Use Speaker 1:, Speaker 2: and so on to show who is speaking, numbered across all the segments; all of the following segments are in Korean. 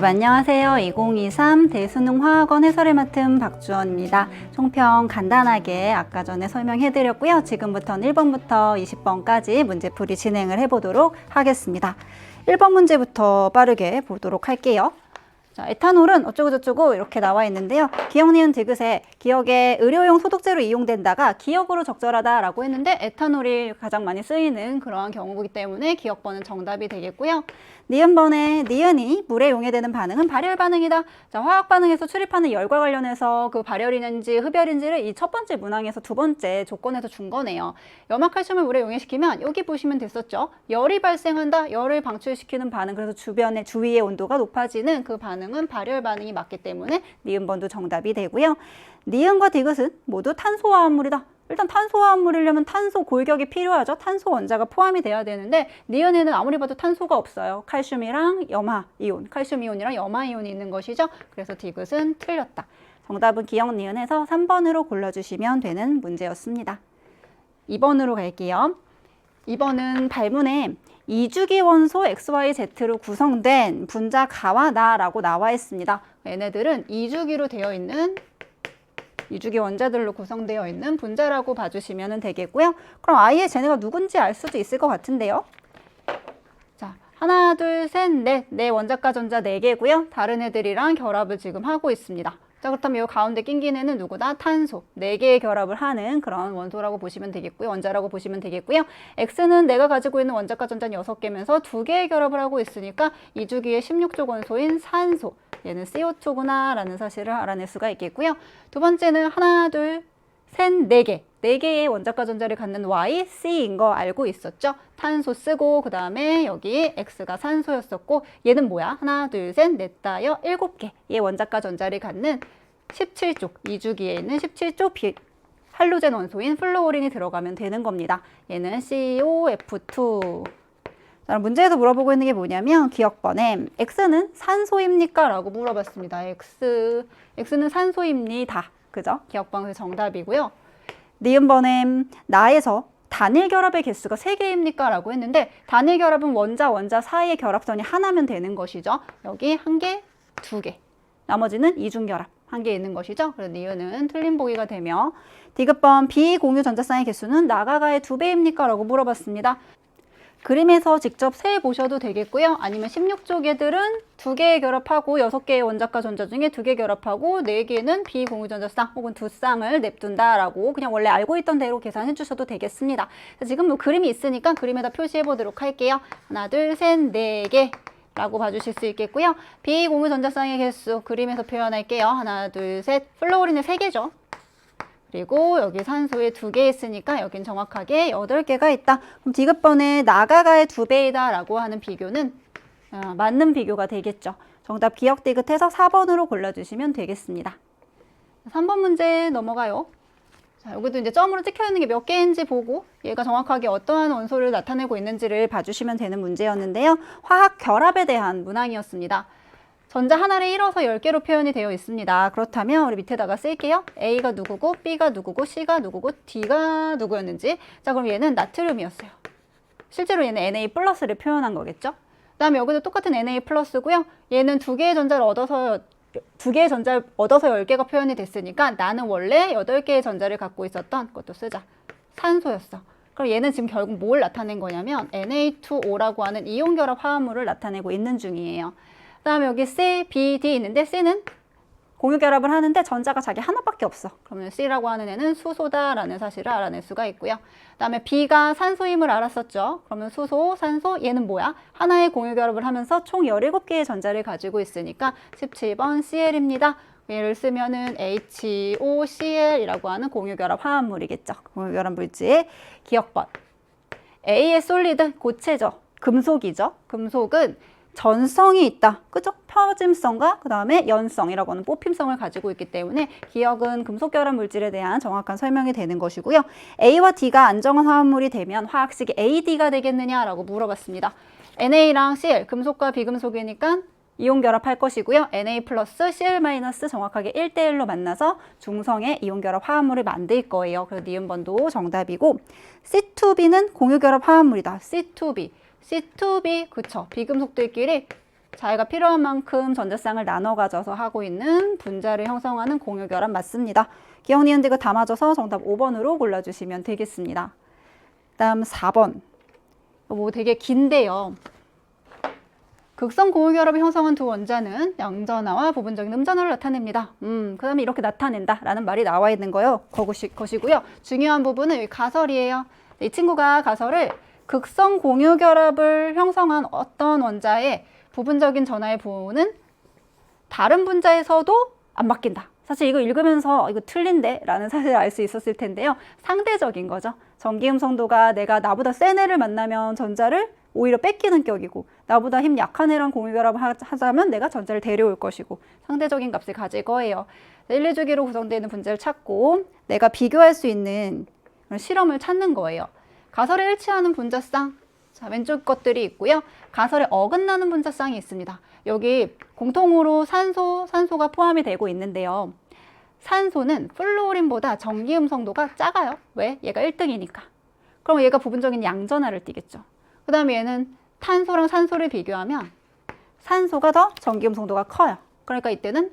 Speaker 1: 안녕하세요. 2023 대수능화학원 해설을 맡은 박주원입니다. 총평 간단하게 아까 전에 설명해드렸고요. 지금부터는 1번부터 20번까지 문제풀이 진행을 해보도록 하겠습니다. 1번 문제부터 빠르게 보도록 할게요. 자, 에탄올은 어쩌고저쩌고 이렇게 나와 있는데요. 기억, 니은, 디귿에 기억의 의료용 소독제로 이용된다가 기억으로 적절하다라고 했는데 에탄올이 가장 많이 쓰이는 그러한 경우이기 때문에 기억번은 정답이 되겠고요. 니은번에 니은이 물에 용해되는 반응은 발열 반응이다. 자, 화학 반응에서 출입하는 열과 관련해서 그 발열인지 흡열인지를 이 첫 번째 문항에서 두 번째 조건에서 준 거네요. 염화칼슘을 물에 용해시키면 여기 보시면 됐었죠. 열이 발생한다. 열을 방출시키는 반응. 그래서 주위의 온도가 높아지는 그 반응은 발열 반응이 맞기 때문에 니은번도 정답이 되고요. 니은과 디귿은 모두 탄소화합물이다. 일단 탄소화합물이려면 탄소 골격이 필요하죠. 탄소 원자가 포함이 돼야 되는데 니은에는 아무리 봐도 탄소가 없어요. 칼슘이랑 염화이온, 칼슘이온이랑 염화이온이 있는 것이죠. 그래서 디귿은 틀렸다. 정답은 기억 니은에서 3번으로 골라주시면 되는 문제였습니다. 2번으로 갈게요. 2번은 발문에 이주기 원소 XYZ로 구성된 분자 가와 나라고 나와 있습니다. 얘네들은 이주기로 되어 있는 이주기 원자들로 구성되어 있는 분자라고 봐주시면 되겠고요. 그럼 아예 쟤네가 누군지 알 수도 있을 것 같은데요. 자, 하나, 둘, 셋, 넷. 네 원자가 전자 4개고요. 다른 애들이랑 결합을 지금 하고 있습니다. 자, 그렇다면 이 가운데 낀긴 애는 누구다? 탄소. 4개의 결합을 하는 그런 원소라고 보시면 되겠고요. 원자라고 보시면 되겠고요. X는 내가 가지고 있는 원자가 전자는 6개면서 2개의 결합을 하고 있으니까 이주기의 16족 원소인 산소. 얘는 CO2구나 라는 사실을 알아낼 수가 있겠고요. 두 번째는 하나, 둘, 셋, 4개. 4개의 원자가 전자를 갖는 Y, C인 거 알고 있었죠? 탄소 쓰고 그 다음에 여기 X가 산소였었고 얘는 뭐야? 하나, 둘, 셋, 넷, 다여 7개의 원자가 전자를 갖는 17족, 이주기에 있는 17족 할로젠 원소인 플루오린이 들어가면 되는 겁니다. 얘는 COF2. 자, 문제에서 물어보고 있는 게 뭐냐면 기억번에 X는 산소입니까? 라고 물어봤습니다. X는 산소입니다. 그죠? 기억번은 정답이고요. 니은번에 나에서 단일 결합의 개수가 3개입니까? 라고 했는데 단일 결합은 원자 사이의 결합선이 하나면 되는 것이죠. 여기 1개, 2개. 나머지는 이중 결합 1개 있는 것이죠. 그래서 니은은 틀린 보기가 되며 디귿번 비공유 전자쌍의 개수는 나가가의 2배입니까? 라고 물어봤습니다. 그림에서 직접 세보셔도 되겠고요. 아니면 16족 애들은 2개 결합하고 6개의 원자가 전자 중에 2개 결합하고 4개는 비공유 전자쌍 혹은 2쌍을 냅둔다라고 그냥 원래 알고 있던 대로 계산해 주셔도 되겠습니다. 지금 뭐 그림이 있으니까 그림에다 표시해 보도록 할게요. 하나, 둘, 셋, 4개. 라고 봐주실 수 있겠고요. 비공유 전자쌍의 개수 그림에서 표현할게요. 하나, 둘, 셋. 플루오린의 3개죠. 그리고 여기 산소에 2개 있으니까 여긴 정확하게 8개가 있다. 그럼 디귿번에 나가가의 2배이다 라고 하는 비교는 맞는 비교가 되겠죠. 정답 기억 디귿해서 4번으로 골라주시면 되겠습니다. 3번 문제 넘어가요. 자, 여기도 이제 점으로 찍혀 있는 게 몇 개인지 보고 얘가 정확하게 어떠한 원소를 나타내고 있는지를 봐주시면 되는 문제였는데요. 화학 결합에 대한 문항이었습니다. 전자 하나를 1어서 10개로 표현이 되어 있습니다. 그렇다면 우리 밑에다가 쓸게요. A가 누구고, B가 누구고, C가 누구고, D가 누구였는지. 자, 그럼 얘는 나트륨이었어요. 실제로 얘는 Na+를 표현한 거겠죠? 그 다음에 여기도 똑같은 Na+고요. 얘는 2개의 전자를 얻어서 10개가 표현이 됐으니까 나는 원래 8개의 전자를 갖고 있었던 것도 쓰자. 산소였어. 그럼 얘는 지금 결국 뭘 나타낸 거냐면 Na2O라고 하는 이온 결합 화합물을 나타내고 있는 중이에요. 그 다음에 여기 C, B, D 있는데 C는 공유 결합을 하는데 전자가 자기 하나밖에 없어. 그러면 C라고 하는 애는 수소다라는 사실을 알아낼 수가 있고요. 그 다음에 B가 산소임을 알았었죠. 그러면 수소, 산소, 얘는 뭐야? 하나의 공유 결합을 하면서 총 17개의 전자를 가지고 있으니까 17번 Cl입니다. 얘를 쓰면은 HOCl이라고 하는 공유 결합 화합물이겠죠. 공유 결합 물질 기억번. A의 솔리드 고체죠. 금속이죠. 금속은 전성이 있다. 그죠? 퍼짐성과 그 다음에 연성이라고 하는 뽑힘성을 가지고 있기 때문에 기억은 금속 결합 물질에 대한 정확한 설명이 되는 것이고요. A와 D가 안정한 화합물이 되면 화학식이 AD가 되겠느냐라고 물어봤습니다. NA랑 Cl, 금속과 비금속이니까 이온 결합할 것이고요. Na 플러스 Cl 마이너스 정확하게 1대1로 만나서 중성의 이온 결합 화합물을 만들 거예요. 그래서 니은번도 정답이고 C2B는 공유 결합 화합물이다. C2B, 그쵸. 비금속들끼리 자기가 필요한 만큼 전자쌍을 나눠 가져서 하고 있는 분자를 형성하는 공유결합 맞습니다. 기억, 니은, 디귿 다 맞아서 정답 5번으로 골라주시면 되겠습니다. 다음 4번. 뭐 되게 긴데요. 극성 공유결합을 형성한 두 원자는 양전하와 부분적인 음전하를 나타냅니다. 그 다음에 이렇게 나타낸다 라는 말이 나와 있는 것이고요. 중요한 부분은 여기 가설이에요. 이 친구가 가설을 극성 공유결합을 형성한 어떤 원자의 부분적인 전하의 부호는 다른 분자에서도 안 바뀐다. 사실 이거 읽으면서 이거 틀린데? 라는 사실을 알 수 있었을 텐데요. 상대적인 거죠. 전기음성도가 내가 나보다 센 애를 만나면 전자를 오히려 뺏기는 격이고 나보다 힘 약한 애랑 공유결합을 하자면 내가 전자를 데려올 것이고 상대적인 값을 가질 거예요. 1, 2주기로 구성되어 있는 분자를 찾고 내가 비교할 수 있는 그런 실험을 찾는 거예요. 가설에 일치하는 분자쌍, 자, 왼쪽 것들이 있고요. 가설에 어긋나는 분자쌍이 있습니다. 여기 공통으로 산소가 포함이 되고 있는데요. 산소는 플루오린보다 전기음성도가 작아요. 왜? 얘가 1등이니까. 그럼 얘가 부분적인 양전하를 띠겠죠. 그 다음에 얘는 탄소랑 산소를 비교하면 산소가 더 전기음성도가 커요. 그러니까 이때는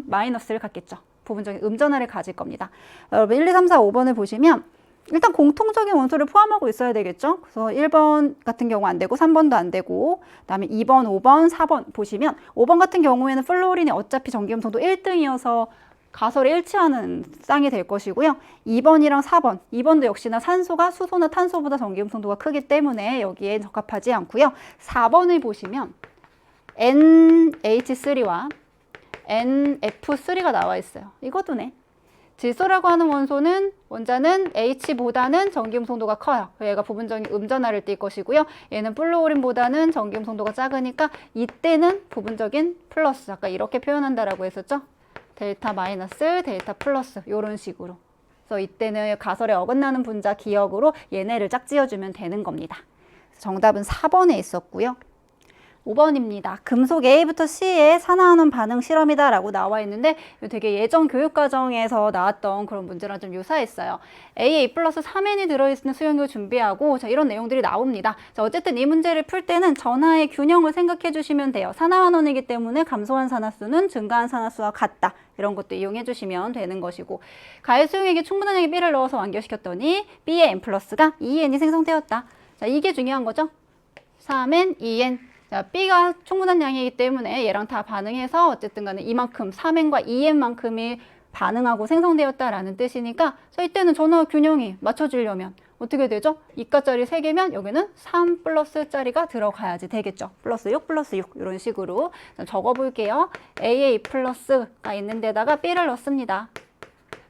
Speaker 1: 마이너스를 갖겠죠. 부분적인 음전하를 가질 겁니다. 여러분 1, 2, 3, 4, 5번을 보시면 일단 공통적인 원소를 포함하고 있어야 되겠죠. 그래서 1번 같은 경우 안 되고 3번도 안 되고 그다음에 2번, 5번, 4번 보시면 5번 같은 경우에는 플루오린이 어차피 전기음성도 1등이어서 가설에 일치하는 쌍이 될 것이고요. 2번이랑 4번, 2번도 역시나 산소가 수소나 탄소보다 전기음성도가 크기 때문에 여기에 적합하지 않고요. 4번을 보시면 NH3와 NF3가 나와 있어요. 이것도네. 질소라고 하는 원자는 H보다는 전기음성도가 커요. 얘가 부분적인 음전하를 띌 것이고요. 얘는 플루오린보다는 전기음성도가 작으니까 이때는 부분적인 플러스, 아까 이렇게 표현한다라고 했었죠. 델타 마이너스, 델타 플러스 이런 식으로. 그래서 이때는 가설에 어긋나는 분자 기억으로 얘네를 짝지어주면 되는 겁니다. 정답은 4번에 있었고요. 5번입니다. 금속 A부터 C에 산화하는 반응 실험이다 라고 나와 있는데 되게 예전 교육과정에서 나왔던 그런 문제랑 좀 유사했어요. A에 A 플러스 3N이 들어있는 수용유 준비하고 자, 이런 내용들이 나옵니다. 자, 어쨌든 이 문제를 풀 때는 전하의 균형을 생각해 주시면 돼요. 산화환원이기 때문에 감소한 산화수는 증가한 산화수와 같다. 이런 것도 이용해 주시면 되는 것이고 가해 수용액에 충분한 양의 B를 넣어서 완결시켰더니 B의 N 플러스가 2N이 생성되었다. 자, 이게 중요한 거죠. 3N, 2N. 자, B가 충분한 양이기 때문에 얘랑 다 반응해서 어쨌든 간에 이만큼 3N과 2N만큼이 반응하고 생성되었다라는 뜻이니까 자, 이때는 전화 균형이 맞춰지려면 어떻게 되죠? 이가짜리 3개면 여기는 3 플러스 짜리가 들어가야지 되겠죠. 플러스 6 플러스 6 이런 식으로 적어볼게요. AA 플러스가 있는 데다가 B를 넣습니다.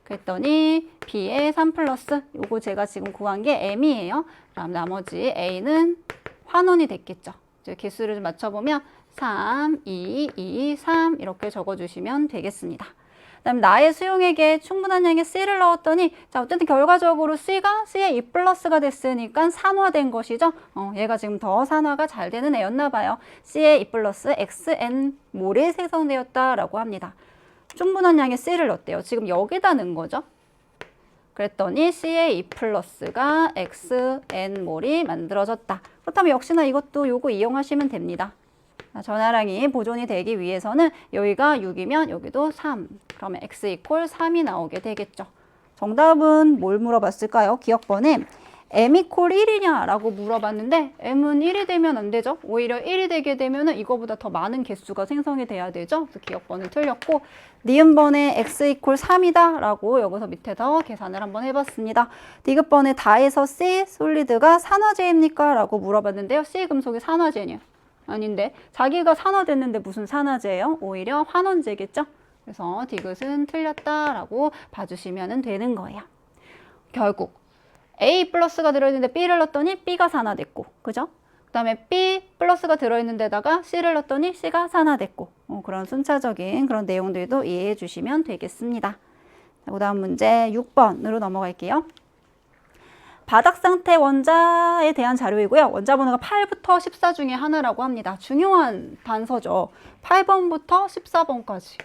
Speaker 1: 그랬더니 B에 3 플러스 요거 제가 지금 구한 게 M이에요. 그럼 나머지 A는 환원이 됐겠죠. 개수를 좀 맞춰보면 3, 2, 2, 3 이렇게 적어주시면 되겠습니다. 그다음 나의 수용액에 충분한 양의 C를 넣었더니 자 어쨌든 결과적으로 C가 C에 E 플러스가 됐으니까 산화된 것이죠. 얘가 지금 더 산화가 잘 되는 애였나 봐요. C에 E 플러스 XN 몰이 생성되었다라고 합니다. 충분한 양의 C를 넣었대요. 지금 여기다 넣은 거죠. 그랬더니 C에 E 플러스가 XN 몰이 만들어졌다. 그렇다면 역시나 이것도 요거 이용하시면 됩니다. 전하량이 보존이 되기 위해서는 여기가 6이면 여기도 3. 그러면 X 이퀄 3이 나오게 되겠죠. 정답은 뭘 물어봤을까요? 기억번에 M 이퀄 1이냐라고 물어봤는데 M은 1이 되면 안 되죠. 오히려 1이 되게 되면 이거보다 더 많은 개수가 생성이 돼야 되죠. 그래서 기억번은 틀렸고 니은번에 X 이퀄 3이다 라고 여기서 밑에서 계산을 한번 해봤습니다. 디귿번에 다에서 C 솔리드가 산화제입니까? 라고 물어봤는데요. C 금속이 산화제냐? 아닌데 자기가 산화됐는데 무슨 산화제예요? 오히려 환원제겠죠. 그래서 디귿은 틀렸다라고 봐주시면 되는 거예요. 결국 A 플러스가 들어있는데 B를 넣었더니 B가 산화됐고, 그죠? 그 다음에 B 플러스가 들어있는 데다가 C를 넣었더니 C가 산화됐고, 그런 순차적인 그런 내용들도 이해해 주시면 되겠습니다. 그 다음 문제 6번으로 넘어갈게요. 바닥 상태 원자에 대한 자료이고요. 원자 번호가 8부터 14 중에 하나라고 합니다. 중요한 단서죠. 8번부터 14번까지.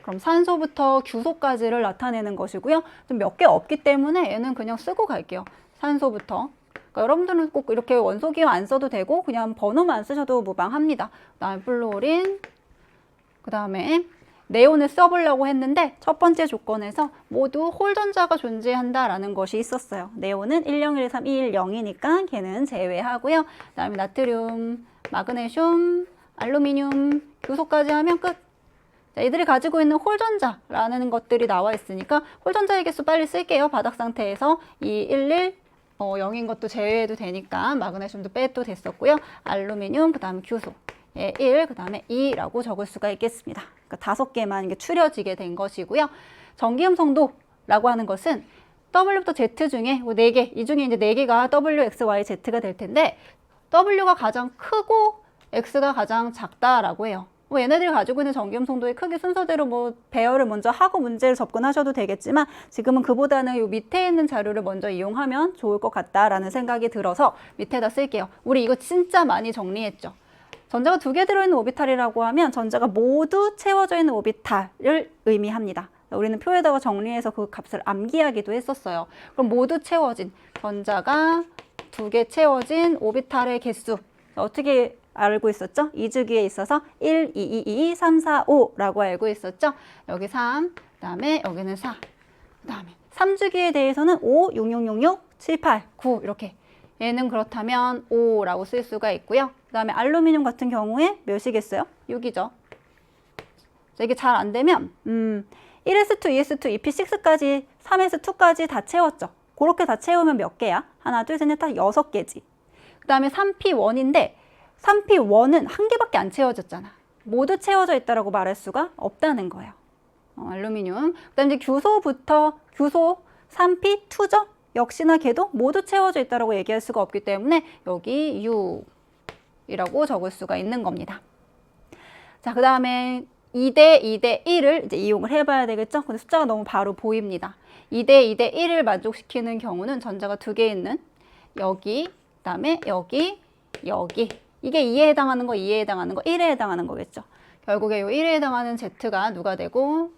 Speaker 1: 그럼 산소부터 규소까지를 나타내는 것이고요. 좀 몇 개 없기 때문에 얘는 그냥 쓰고 갈게요. 산소부터 그러니까 여러분들은 꼭 이렇게 원소기호 안 써도 되고 그냥 번호만 쓰셔도 무방합니다. 그 다음에 플루오린, 그 다음에 네온을 써보려고 했는데 첫 번째 조건에서 모두 홀전자가 존재한다라는 것이 있었어요. 네온은 1013, 210이니까 걔는 제외하고요. 그 다음에 나트륨, 마그네슘, 알루미늄, 교소까지 하면 끝. 자, 이들이 가지고 있는 홀전자라는 것들이 나와 있으니까 홀전자의 개수 빨리 쓸게요. 바닥 상태에서 211, 0인 것도 제외해도 되니까 마그네슘도 빼도 됐었고요. 알루미늄, 그 다음에 교소. 1, 그 다음에 2라고 적을 수가 있겠습니다. 그러니까 5개만 이게 추려지게 된 것이고요. 전기음 성도라고 하는 것은 W부터 Z 중에 4개, 이 중에 이제 4개가 W, X, Y, Z가 될 텐데 W가 가장 크고 X가 가장 작다라고 해요. 뭐 얘네들이 가지고 있는 전기음 성도의 크기 순서대로 뭐 배열을 먼저 하고 문제를 접근하셔도 되겠지만 지금은 그보다는 요 밑에 있는 자료를 먼저 이용하면 좋을 것 같다라는 생각이 들어서 밑에다 쓸게요. 우리 이거 진짜 많이 정리했죠. 전자가 2개 들어있는 오비탈이라고 하면 전자가 모두 채워져 있는 오비탈을 의미합니다. 우리는 표에다가 정리해서 그 값을 암기하기도 했었어요. 그럼 모두 채워진, 전자가 2개 채워진 오비탈의 개수 어떻게 알고 있었죠? 2주기에 있어서 1, 2, 2, 2, 3, 4, 5라고 알고 있었죠? 여기 3, 그 다음에 여기는 4, 그 다음에 3주기에 대해서는 5, 6, 6, 6, 6, 7, 8, 9 이렇게 얘는 그렇다면 5라고 쓸 수가 있고요. 그 다음에 알루미늄 같은 경우에 몇이겠어요? 6이죠. 자, 이게 잘 안 되면 1s2, 2s2, 2p6까지, 3s2까지 다 채웠죠. 그렇게 다 채우면 몇 개야? 하나, 둘, 셋, 넷, 다 6개지. 그 다음에 3p1인데 3p1은 한 개밖에 안 채워졌잖아. 모두 채워져 있다라고 말할 수가 없다는 거예요. 알루미늄. 그 다음에 이제 교소부터 교소 3p2죠? 역시나 걔도 모두 채워져 있다라고 얘기할 수가 없기 때문에 여기 6이라고 적을 수가 있는 겁니다. 자, 그 다음에 2대 2대 1을 이제 이용을 해봐야 되겠죠? 근데 숫자가 너무 바로 보입니다. 2대 2대 1을 만족시키는 경우는 전자가 2개 있는 여기, 그 다음에 여기, 여기. 이게 2에 해당하는 거, 2에 해당하는 거, 1에 해당하는 거겠죠. 결국에 이 1에 해당하는 Z가 누가 되고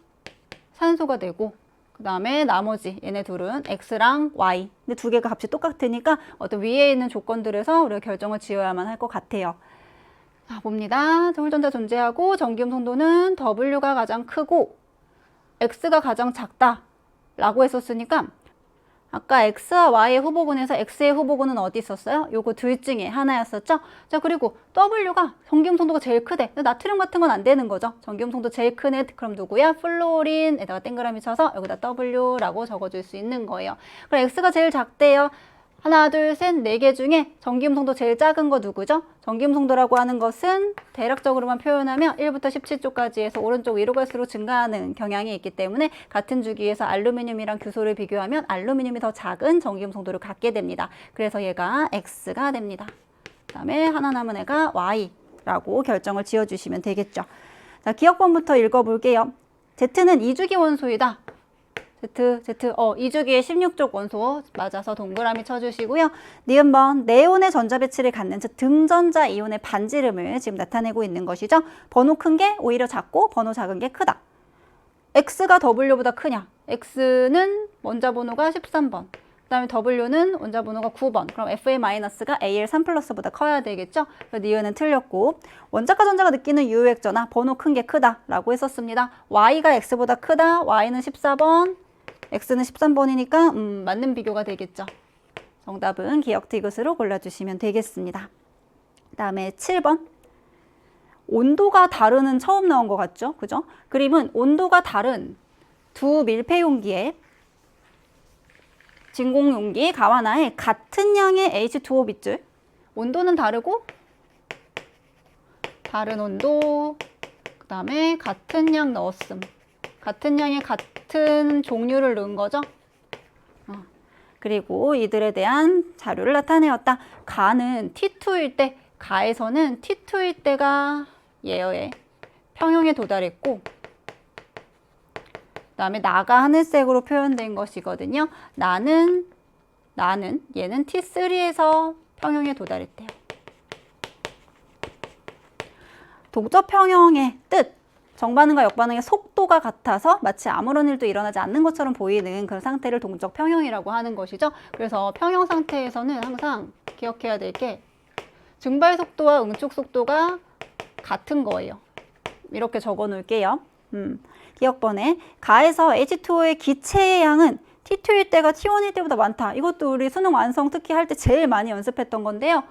Speaker 1: 산소가 되고 그 다음에 나머지 얘네 둘은 X랑 Y. 근데 2개가 값이 똑같으니까 어떤 위에 있는 조건들에서 우리가 결정을 지어야만 할 것 같아요. 자, 봅니다. 홀전자 존재하고 전기음 성도는 W가 가장 크고 X가 가장 작다 라고 했었으니까 아까 X와 Y의 후보군에서 X의 후보군은 어디 있었어요? 요거 둘 중에 하나였었죠? 자, 그리고 W가 전기음 성도가 제일 크대. 나트륨 같은 건 안 되는 거죠. 전기음 성도 제일 큰 애, 그럼 누구야? 플로린에다가 동그라미 쳐서 여기다 W라고 적어줄 수 있는 거예요. 그럼 X가 제일 작대요. 하나, 둘, 셋, 4개 중에 전기음 성도 제일 작은 거 누구죠? 전기음 성도라고 하는 것은 대략적으로만 표현하면 1부터 17조까지 해서 오른쪽 위로 갈수록 증가하는 경향이 있기 때문에 같은 주기에서 알루미늄이랑 규소를 비교하면 알루미늄이 더 작은 전기음 성도를 갖게 됩니다. 그래서 얘가 X가 됩니다. 그 다음에 하나 남은 애가 Y라고 결정을 지어주시면 되겠죠. 자, 기억번부터 읽어볼게요. Z는 2주기 원소이다. Z, 2주기의 16족 원소 맞아서 동그라미 쳐주시고요. 니은번, 네온의 전자 배치를 갖는 즉 등전자 이온의 반지름을 지금 나타내고 있는 것이죠. 번호 큰 게 오히려 작고 번호 작은 게 크다. X가 W보다 크냐? X는 원자 번호가 13번. 그 다음에 W는 원자 번호가 9번. 그럼 FA-가 AL3 플러스보다 커야 되겠죠? 그래서 니은은 틀렸고 원자과 전자가 느끼는 유효액전하 번호 큰 게 크다 라고 했었습니다. Y가 X보다 크다. Y는 14번. X는 13번이니까 맞는 비교가 되겠죠. 정답은 기억 디귿으로 골라주시면 되겠습니다. 그 다음에 7번. 온도가 다르는 처음 나온 것 같죠? 그죠? 그림은 온도가 다른 두 밀폐 용기에 진공 용기 가와나에 같은 양의 H2O 빗줄. 온도는 다르고 다른 온도 그 다음에 같은 양 넣었음. 같은 양의 같은 종류를 넣은 거죠. 그리고 이들에 대한 자료를 나타내었다. 가는 T2일 때, 가에서는 T2일 때가 예어의 평형에 도달했고 그 다음에 나가 하늘색으로 표현된 것이거든요. 나는 얘는 T3에서 평형에 도달했대요. 동적 평형의 뜻. 정반응과 역반응의 속도가 같아서 마치 아무런 일도 일어나지 않는 것처럼 보이는 그런 상태를 동적 평형이라고 하는 것이죠. 그래서 평형 상태에서는 항상 기억해야 될 게 증발 속도와 응축 속도가 같은 거예요. 이렇게 적어 놓을게요. 기억번에 가에서 H2O의 기체의 양은 T2일 때가 T1일 때보다 많다. 이것도 우리 수능 완성 특히 할 때 제일 많이 연습했던 건데요.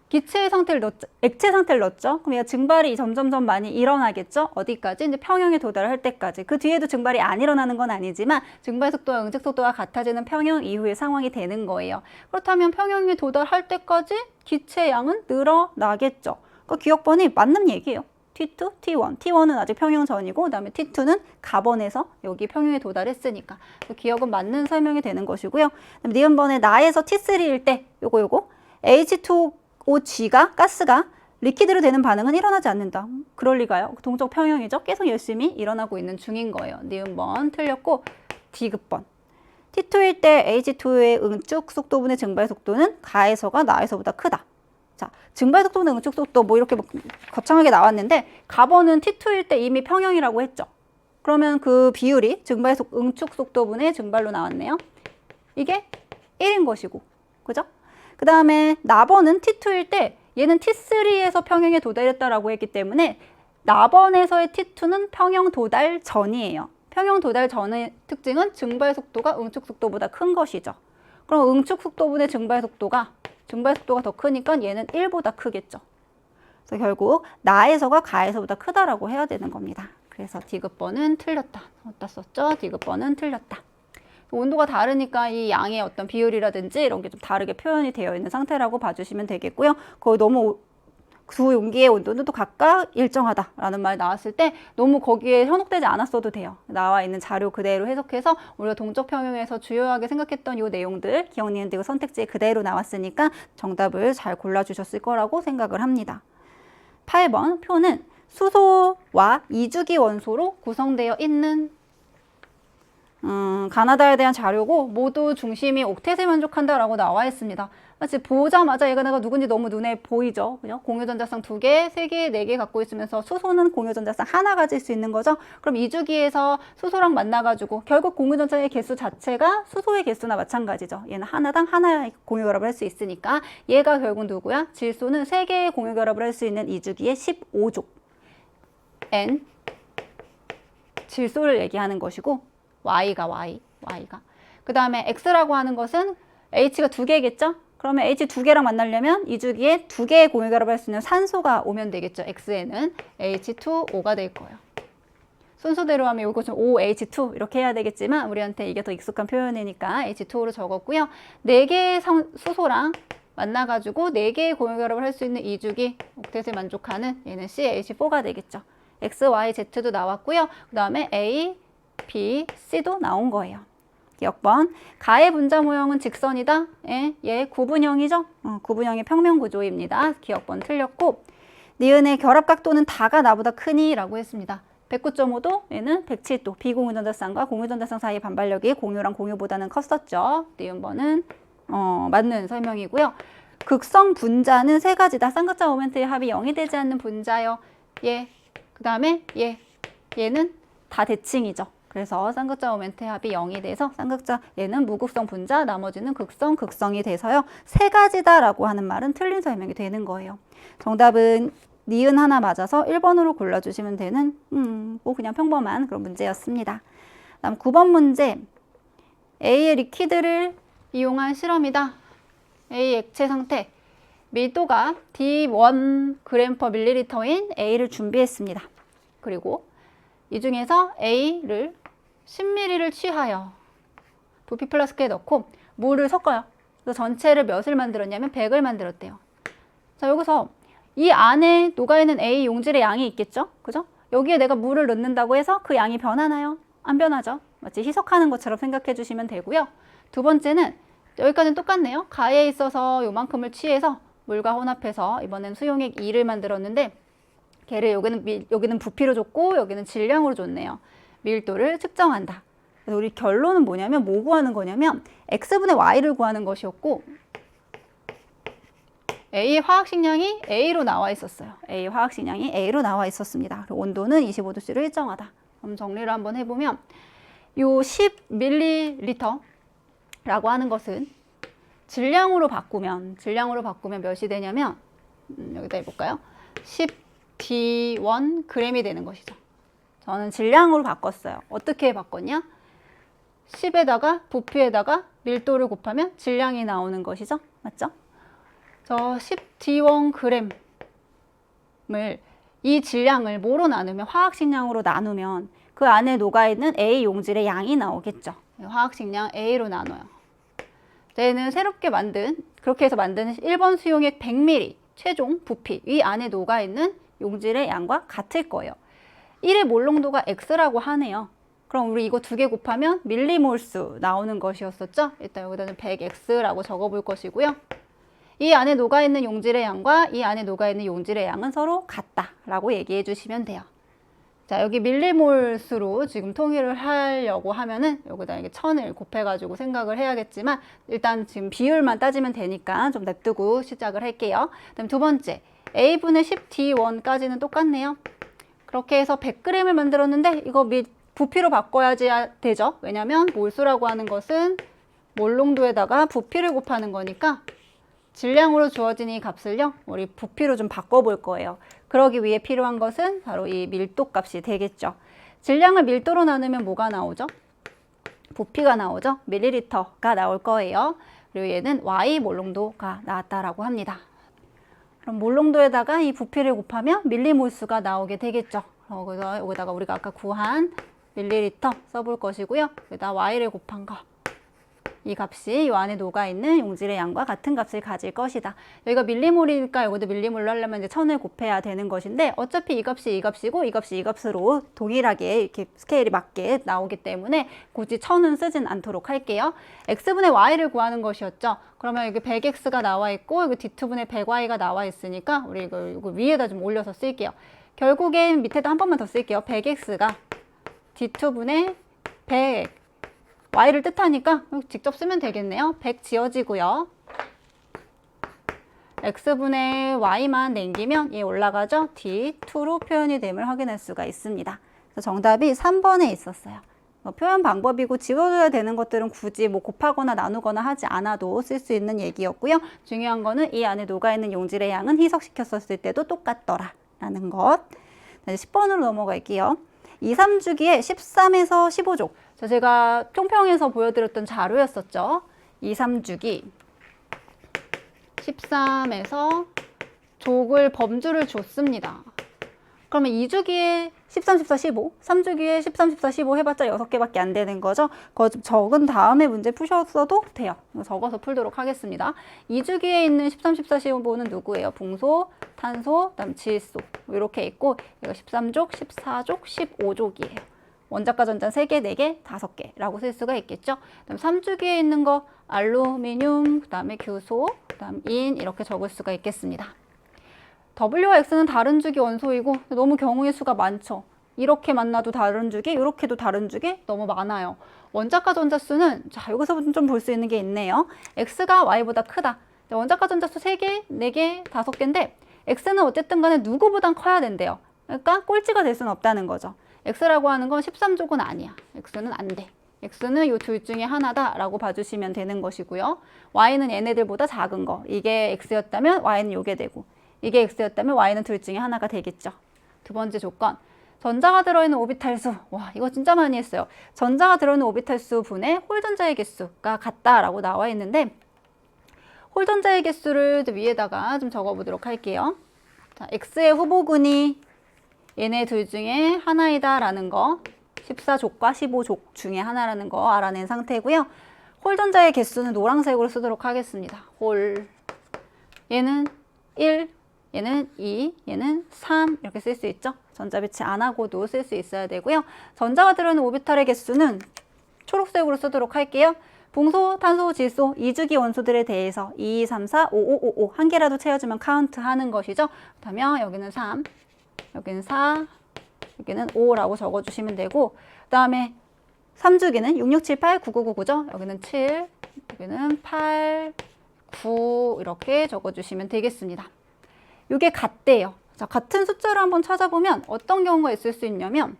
Speaker 1: 기체의 상태를 넣었죠. 액체 상태를 넣었죠. 그럼 얘가 증발이 점점점 많이 일어나겠죠. 어디까지? 이제 평형에 도달할 때까지. 그 뒤에도 증발이 안 일어나는 건 아니지만 증발 속도와 응축 속도가 같아지는 평형 이후의 상황이 되는 거예요. 그렇다면 평형에 도달할 때까지 기체의 양은 늘어나겠죠. 그 기억번이 맞는 얘기예요. T2, T1. T1은 아직 평형 전이고 그다음에 T2는 가번에서 여기 평형에 도달했으니까 그 기억은 맞는 설명이 되는 것이고요. 그다음에 니은번에 나에서 T3일 때 요거 H2OG가 가스가 리퀴드로 되는 반응은 일어나지 않는다. 그럴 리가요. 동적 평형이죠. 계속 열심히 일어나고 있는 중인 거예요. 니은번 틀렸고 D급번. T2일 때 H2의 응축 속도분의 증발 속도는 가에서가 나에서보다 크다. 자, 증발 속도는 응축 속도 뭐 이렇게 거창하게 나왔는데 가번은 T2일 때 이미 평형이라고 했죠. 그러면 그 비율이 응축 속도분의 증발로 나왔네요. 이게 1인 것이고, 그죠? 그 다음에 나번은 T2일 때 얘는 T3에서 평형에 도달했다라고 했기 때문에 나번에서의 T2는 평형 도달 전이에요. 평형 도달 전의 특징은 증발 속도가 응축 속도보다 큰 것이죠. 그럼 응축 속도분의 증발 속도가 더 크니까 얘는 1보다 크겠죠. 그래서 결국 나에서가 가에서보다 크다라고 해야 되는 겁니다. 그래서 D급번은 틀렸다. 어디다 썼죠? D급번은 틀렸다. 온도가 다르니까 이 양의 어떤 비율이라든지 이런 게 좀 다르게 표현이 되어 있는 상태라고 봐주시면 되겠고요. 거의 너무 두 용기의 온도는 또 각각 일정하다라는 말이 나왔을 때 너무 거기에 현혹되지 않았어도 돼요. 나와 있는 자료 그대로 해석해서 우리가 동적 평형에서 주요하게 생각했던 이 내용들 기억, 니은, 디귿 선택지에 그대로 나왔으니까 정답을 잘 골라주셨을 거라고 생각을 합니다. 8번 표는 수소와 이주기 원소로 구성되어 있는 가나다에 대한 자료고 모두 중심이 옥텟에 만족한다라고 나와 있습니다. 마치 보자마자 얘가 내가 누군지 너무 눈에 보이죠. 그죠? 공유전자쌍 2개, 3개, 4개 갖고 있으면서 수소는 공유전자쌍 하나 가질 수 있는 거죠. 그럼 이주기에서 수소랑 만나가지고 결국 공유전자의 개수 자체가 수소의 개수나 마찬가지죠. 얘는 하나당 하나의 공유결합을 할 수 있으니까 얘가 결국 누구야? 질소는 3개의 공유결합을 할 수 있는 이주기의 15족. N 질소를 얘기하는 것이고 Y가. 그 다음에 X라고 하는 것은 H가 2개겠죠? 그러면 H 2개랑 만나려면 이 주기에 2개의 공유결합을 할 수 있는 산소가 오면 되겠죠. X에는 H2O가 될 거예요. 순서대로 하면 이거 좀 OH2 이렇게 해야 되겠지만 우리한테 이게 더 익숙한 표현이니까 H2O로 적었고요. 4개의 수소랑 만나가지고 4개의 공유결합을 할 수 있는 이 주기 옥텟에 만족하는 얘는 CH4가 되겠죠. X, Y, Z도 나왔고요. 그 다음에 A, B, C도 나온 거예요. 기억번. 가의 분자 모형은 직선이다. 얘 구분형이죠. 구분형의 평면 구조입니다. 기억번 틀렸고 니은의 결합각도는 다가 나보다 크니 라고 했습니다. 109.5도, 얘는 107도. 비공유전자쌍과 공유전자쌍 사이의 반발력이 공유랑 공유보다는 컸었죠. 니은번은 맞는 설명이고요. 극성 분자는 3가지다. 쌍극자 모멘트의 합이 0이 되지 않는 분자요. 얘, 그 다음에 얘는 다 대칭이죠. 그래서 쌍극자 모멘트의 합이 0이 돼서 얘는 무극성 분자, 나머지는 극성이 돼서요. 3가지다라고 하는 말은 틀린 설명이 되는 거예요. 정답은 니은 하나 맞아서 1번으로 골라주시면 되는 뭐 그냥 평범한 그런 문제였습니다. 다음 9번 문제. A의 리퀴드를 이용한 실험이다. A 액체 상태. 밀도가 D1g/ml인 A를 준비했습니다. 그리고 이 중에서 A를 10ml를 취하여 부피 플라스크에 넣고 물을 섞어요. 그래서 전체를 몇을 만들었냐면 100을 만들었대요. 자, 여기서 이 안에 녹아있는 A 용질의 양이 있겠죠? 그죠? 여기에 내가 물을 넣는다고 해서 그 양이 변하나요? 안 변하죠. 마치 희석하는 것처럼 생각해 주시면 되고요. 두 번째는 여기까지는 똑같네요. 가에 있어서 요만큼을 취해서 물과 혼합해서 이번엔 수용액 2를 만들었는데 걔를 여기는 부피로 줬고 여기는 질량으로 줬네요. 밀도를 측정한다. 그래서 우리 결론은 뭐냐면 뭐 구하는 거냐면 x분의 y를 구하는 것이었고 A 화학식량이 A로 나와 있었어요. A 화학식량이 A로 나와 있었습니다. 그리고 온도는 25도C로 일정하다. 그럼 정리를 한번 해보면 요 10ml라고 하는 것은 질량으로 바꾸면 몇이 되냐면 여기다 해볼까요? 10D1g이 되는 것이죠. 저는 질량으로 바꿨어요. 어떻게 바꿨냐? 10에다가 부피에다가 밀도를 곱하면 질량이 나오는 것이죠. 맞죠? 저 10D1g을 이 질량을 뭐로 나누면 화학식량으로 나누면 그 안에 녹아있는 A 용질의 양이 나오겠죠. 화학식량 A로 나눠요. 얘는 새롭게 그렇게 해서 만든 1번 수용액 100ml 최종 부피 이 안에 녹아있는 용질의 양과 같을 거예요. 1의 몰농도가 X라고 하네요. 그럼 우리 이거 두 개 곱하면 밀리몰수 나오는 것이었었죠? 일단 여기다는 100X라고 적어볼 것이고요. 이 안에 녹아있는 용질의 양과 이 안에 녹아있는 용질의 양은 서로 같다라고 얘기해 주시면 돼요. 자, 여기 밀리몰수로 지금 통일을 하려고 하면은 여기다 이게 1000을 곱해가지고 생각을 해야겠지만 일단 지금 비율만 따지면 되니까 좀 냅두고 시작을 할게요. 그다음 두 번째, A분의 10D1까지는 똑같네요. 그렇게 해서 100g을 만들었는데 이거 부피로 바꿔야지 되죠. 왜냐면 몰수라고 하는 것은 몰농도에다가 부피를 곱하는 거니까 질량으로 주어진 이 값을요, 우리 부피로 좀 바꿔볼 거예요. 그러기 위해 필요한 것은 바로 이 밀도 값이 되겠죠. 질량을 밀도로 나누면 뭐가 나오죠? 부피가 나오죠. 밀리리터가 나올 거예요. 그리고 얘는 Y 몰농도가 나왔다라고 합니다. 그럼 몰농도에다가 이 부피를 곱하면 밀리몰수가 나오게 되겠죠. 여기다가 우리가 아까 구한 밀리리터 써볼 것이고요. 여기다 Y를 곱한 거. 이 값이 이 안에 녹아있는 용질의 양과 같은 값을 가질 것이다. 여기가 밀리몰이니까 여기도 밀리몰로 하려면 이제 1000을 곱해야 되는 것인데 어차피 이 값이 이 값이고 이 값이 이 값으로 동일하게 이렇게 스케일이 맞게 나오기 때문에 굳이 1000은 쓰진 않도록 할게요. x분의 y를 구하는 것이었죠. 그러면 여기 100x가 나와 있고 여기 d2분의 100y가 나와 있으니까 우리 이거 위에다 좀 올려서 쓸게요. 결국엔 밑에다 한 번만 더 쓸게요. 100x가 d2분의 100 y를 뜻하니까 직접 쓰면 되겠네요. 100 지워지고요. x분의 y만 남기면 얘 올라가죠. d2로 표현이 됨을 확인할 수가 있습니다. 그래서 정답이 3번에 있었어요. 표현 방법이고 지워줘야 되는 것들은 굳이 뭐 곱하거나 나누거나 하지 않아도 쓸 수 있는 얘기였고요. 중요한 거는 이 안에 녹아있는 용질의 양은 희석시켰었을 때도 똑같더라 라는 것. 10번으로 넘어갈게요. 2, 3주기에 13에서 15족. 제가 총평에서 보여드렸던 자료였었죠. 2, 3주기 13에서 족을 범주를 줬습니다. 그러면 2주기에 13, 14, 15, 3주기에 13, 14, 15 해봤자 6개밖에 안 되는 거죠. 그거 적은 다음에 문제 푸셨어도 돼요. 적어서 풀도록 하겠습니다. 2주기에 있는 13, 14, 15는 누구예요? 붕소, 탄소, 그다음 질소 이렇게 있고 이거 13족, 14족, 15족이에요. 원자과 전자 3개, 4개, 5개라고 쓸 수가 있겠죠. 그다음 3주기에 있는 거 알루미늄, 그다음에 규소, 그다음 인 이렇게 적을 수가 있겠습니다. W와 X는 다른 주기 원소이고 너무 경우의 수가 많죠. 이렇게 만나도 다른 주기, 이렇게도 다른 주기 너무 많아요. 원자과 전자수는 자 여기서 좀 볼 수 있는 게 있네요. X가 Y보다 크다. 원자과 전자수 3개, 4개, 5개인데 X는 어쨌든 간에 누구보단 커야 된대요. 그러니까 꼴찌가 될 수는 없다는 거죠. X라고 하는 건 13족은 아니야. X는 안 돼. X는 이 둘 중에 하나다라고 봐주시면 되는 것이고요. Y는 얘네들보다 작은 거. 이게 X였다면 Y는 요게 되고 이게 X였다면 Y는 둘 중에 하나가 되겠죠. 두 번째 조건. 전자가 들어있는 오비탈 수. 와, 이거 진짜 많이 했어요. 전자가 들어있는 오비탈 수 분의 홀전자의 개수가 같다라고 나와 있는데 홀전자의 개수를 위에다가 좀 적어보도록 할게요. 자, X의 후보군이 얘네 둘 중에 하나이다라는 거. 14족과 15족 중에 하나라는 거 알아낸 상태고요. 홀전자의 개수는 노란색으로 쓰도록 하겠습니다. 홀. 얘는 1, 얘는 2, 얘는 3 이렇게 쓸 수 있죠. 전자 배치 안 하고도 쓸 수 있어야 되고요. 전자가 들어있는 오비탈의 개수는 초록색으로 쓰도록 할게요. 붕소, 탄소, 질소, 2주기 원소들에 대해서 2, 3, 4, 5, 5, 5, 5 한 개라도 채워주면 카운트 하는 것이죠. 그렇다면 여기는 3, 여기는 4, 여기는 5라고 적어주시면 되고 그 다음에 3주기는 6, 6, 7, 8, 9, 9, 9, 9죠. 여기는 7, 여기는 8, 9 이렇게 적어주시면 되겠습니다. 이게 같대요. 자, 같은 숫자를 한번 찾아보면 어떤 경우가 있을 수 있냐면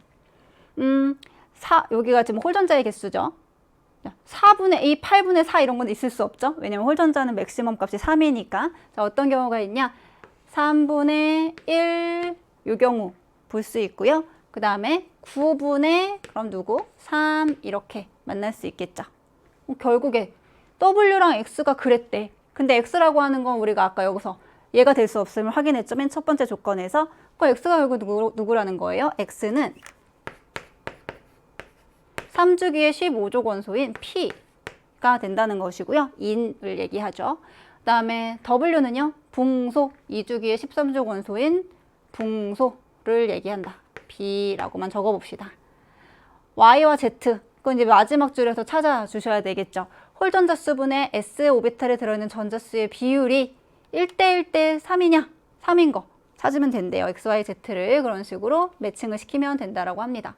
Speaker 1: 여기가 지금 홀전자의 개수죠. 4분의 2, 8분의 4 이런 건 있을 수 없죠. 왜냐면 홀전자는 맥시멈 값이 3이니까. 자, 어떤 경우가 있냐? 3분의 1 이 경우 볼 수 있고요. 그 다음에 9분의 그럼 누구? 3 이렇게 만날 수 있겠죠. 결국에 W랑 X가 그랬대. 근데 X라고 하는 건 우리가 아까 여기서 얘가 될 수 없음을 확인했죠. 맨 첫 번째 조건에서. 그 X가 결국 누구라는 거예요? X는 3주기의 15조 원소인 P가 된다는 것이고요. 인을 얘기하죠. 그 다음에 W는요. 붕소 2주기의 13조 원소인 붕소를 얘기한다. B라고만 적어봅시다. Y와 Z, 그건 이제 마지막 줄에서 찾아주셔야 되겠죠. 홀전자 수분에 S 오비탈에 들어있는 전자수의 비율이 1대1대 3이냐? 3인 거 찾으면 된대요. X, Y, Z를 그런 식으로 매칭을 시키면 된다라고 합니다.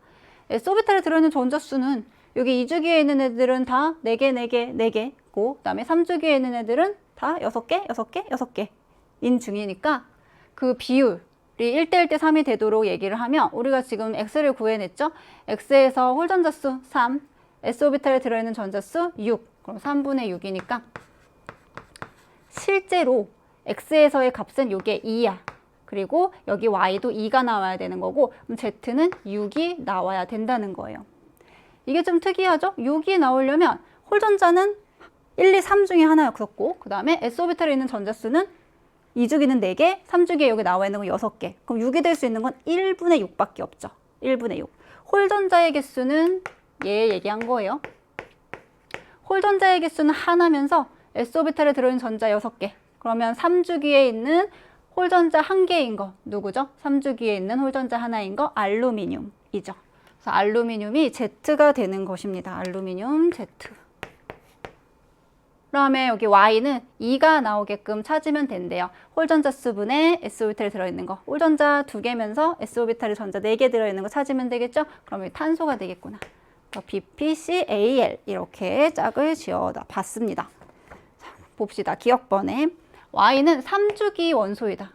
Speaker 1: S 오비탈에 들어있는 전자수는 여기 2주기에 있는 애들은 다 4개, 4개, 4개고 그 다음에 3주기에 있는 애들은 다 6개, 6개, 6개인 중이니까 그 비율이 1대1대 3이 되도록 얘기를 하면 우리가 지금 X를 구해냈죠? X에서 홀전자수 3, S 오비탈에 들어있는 전자수 6, 그럼 3분의 6이니까 실제로 X에서의 값은 이게 2야. 그리고 여기 Y도 2가 나와야 되는 거고 그럼 Z는 6이 나와야 된다는 거예요. 이게 좀 특이하죠? 6이 나오려면 홀전자는 1, 2, 3 중에 하나였었고 그 다음에 S오비탈에 있는 전자수는 2주기는 4개, 3주기에 여기 나와 있는 건 6개. 그럼 6이 될 수 있는 건 1분의 6밖에 없죠. 1분의 6. 홀전자의 개수는 얘 얘기한 거예요. 홀전자의 개수는 하나면서 S오비탈에 들어있는 전자 6개. 그러면 3주기에 있는 홀전자 1개인 거 누구죠? 3주기에 있는 홀전자 하나인 거 알루미늄이죠. 그래서 알루미늄이 Z가 되는 것입니다. 알루미늄 Z. 그 다음에 여기 Y는 2가 나오게끔 찾으면 된대요. 홀전자 수분에 S오비탈에 들어있는 거. 홀전자 2개면서 S오비탈에 전자 4개 들어있는 거 찾으면 되겠죠? 그럼 여기 탄소가 되겠구나. BPCAL 이렇게 짝을 지어 봤습니다. 자, 봅시다. 기억번에 Y는 3주기 원소이다.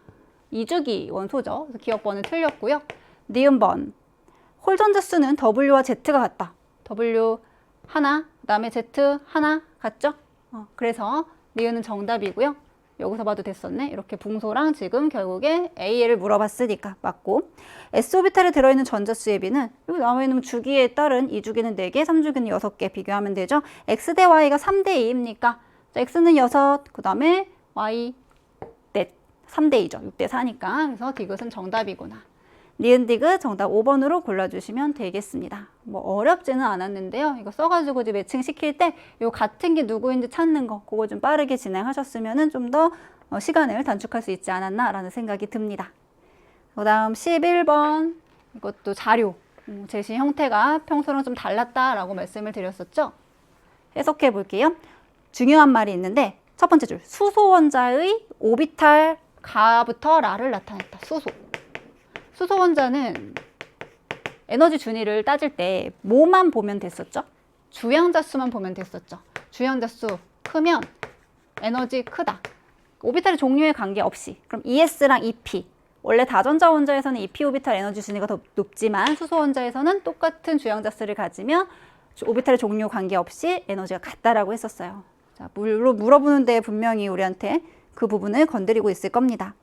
Speaker 1: 2주기 원소죠. 그래서 기억번은 틀렸고요. 니은번. 홀전자 수는 W와 Z가 같다. W 하나, 그 다음에 Z 하나 같죠? 그래서 니은은 정답이고요. 여기서 봐도 됐었네. 이렇게 붕소랑 지금 결국에 AL을 물어봤으니까 맞고 S오비탈에 들어있는 전자수의 비는 여기 나와 있는 주기에 따른 2주기는 4개, 3주기는 6개 비교하면 되죠. X 대 Y가 3대 2입니까? 자, X는 6, 그 다음에 Y 넷 3대 2죠. 6대 4니까. 그래서 디귿은 정답이구나. 니은 디귿 정답 5번으로 골라주시면 되겠습니다. 뭐 어렵지는 않았는데요. 이거 써가지고 이제 매칭 시킬 때 요 같은 게 누구인지 찾는 거 그거 좀 빠르게 진행하셨으면 좀 더 시간을 단축할 수 있지 않았나라는 생각이 듭니다. 그 다음 11번 이것도 자료 제시 형태가 평소랑 좀 달랐다라고 말씀을 드렸었죠. 해석해 볼게요. 중요한 말이 있는데 첫 번째 줄 수소 원자의 오비탈 가부터 라를 나타냈다. 수소 원자는 에너지 준위를 따질 때 뭐만 보면 됐었죠? 주양자수만 보면 됐었죠. 주양자수 크면 에너지 크다. 오비탈의 종류에 관계없이. 그럼 ES랑 EP. 원래 다전자 원자에서는 EP 오비탈 에너지 준위가 더 높지만 수소 원자에서는 똑같은 주양자수를 가지면 오비탈의 종류 관계없이 에너지가 같다라고 했었어요. 자, 물어보는데 분명히 우리한테 그 부분을 건드리고 있을 겁니다.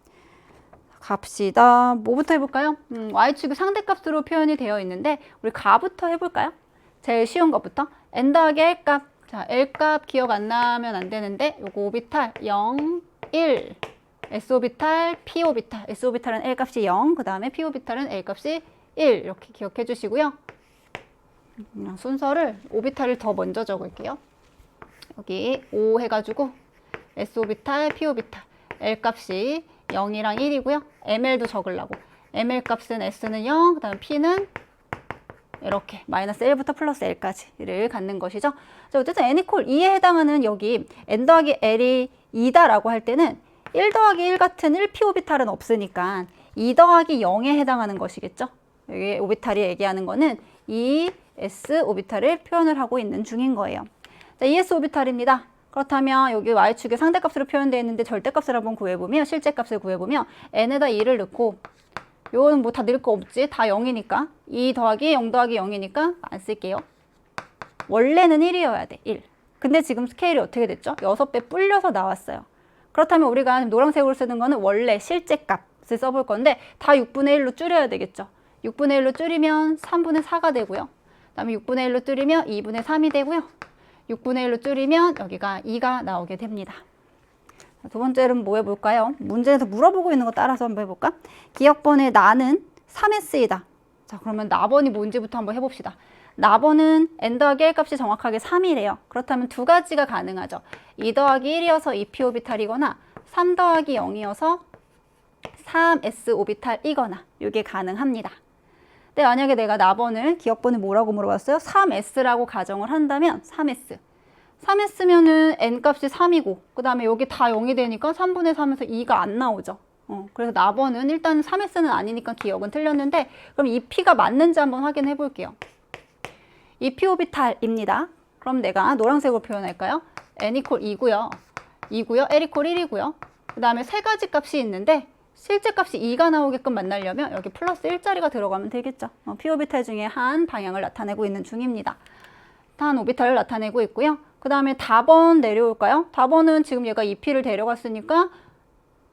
Speaker 1: 갑시다. 뭐부터 해볼까요? Y축이 상대값으로 표현이 되어 있는데 우리 가부터 해볼까요? 제일 쉬운 것부터 n 더하기 L값. 자, L값 기억 안 나면 안 되는데 요거 오비탈 0, 1 S오비탈, P오비탈. S오비탈은 L값이 0, 그 다음에 P오비탈은 L값이 1 이렇게 기억해 주시고요. 순서를 오비탈을 더 먼저 적을게요. 여기 5 해가지고 S오비탈, P오비탈 L값이 0이랑 1이고요. ML도 적으려고. ML 값은 S는 0, 그 다음 P는 이렇게 마이너스 1부터 플러스 L까지를 갖는 것이죠. 자, 어쨌든 N 이퀄 2에 해당하는 여기 N 더하기 L이 2다라고 할 때는 1 더하기 1 같은 1P 오비탈은 없으니까 2 더하기 0에 해당하는 것이겠죠. 여기 오비탈이 얘기하는 거는 2S 오비탈을 표현을 하고 있는 중인 거예요. 자, ES 오비탈입니다. 그렇다면 여기 y축의 상대값으로 표현되어 있는데 절대값을 한번 구해보면, 실제값을 구해보면 n에다 2를 넣고, 요거는 뭐 다 넣을 거 없지? 다 0이니까 2 더하기 0 더하기 0이니까 안 쓸게요. 원래는 1이어야 돼. 1. 근데 지금 스케일이 어떻게 됐죠? 6배 불려서 나왔어요. 그렇다면 우리가 노란색으로 쓰는 거는 원래 실제 값을 써볼 건데 다 6분의 1로 줄여야 되겠죠. 6분의 1로 줄이면 3분의 4가 되고요. 그 다음에 6분의 1로 줄이면 2분의 3이 되고요. 6분의 1로 줄이면 여기가 2가 나오게 됩니다. 두 번째는 뭐 해볼까요? 문제에서 물어보고 있는 거 따라서 한번 해볼까? 기억번에 나는 3S이다. 자, 그러면 나번이 뭔지부터 한번 해봅시다. 나번은 n 더하기 1 값이 정확하게 3이래요. 그렇다면 두 가지가 가능하죠. 2 더하기 1이어서 2p 오비탈이거나 3 더하기 0이어서 3s 오비탈이거나 이게 가능합니다. 근데 만약에 내가 나번을 기억번을 뭐라고 물어봤어요? 3s라고 가정을 한다면 3s. 3s면은 n 값이 3이고 그 다음에 여기 다 0이 되니까 3분의 3에서 2가 안 나오죠. 그래서 나번은 일단 3s는 아니니까 기억은 틀렸는데 그럼 이 p가 맞는지 한번 확인해 볼게요. 이 p 오비탈입니다. 그럼 내가 노란색으로 표현할까요? n 이퀄 2고요. 2고요. l 이퀄 1이고요. 그 다음에 세 가지 값이 있는데 실제 값이 2가 나오게끔 만나려면 여기 플러스 1자리가 들어가면 되겠죠. p 오비탈 중에 한 방향을 나타내고 있는 중입니다. 한 오비탈을 나타내고 있고요. 그 다음에 답원 내려올까요? 답원은 지금 얘가 2p를 데려갔으니까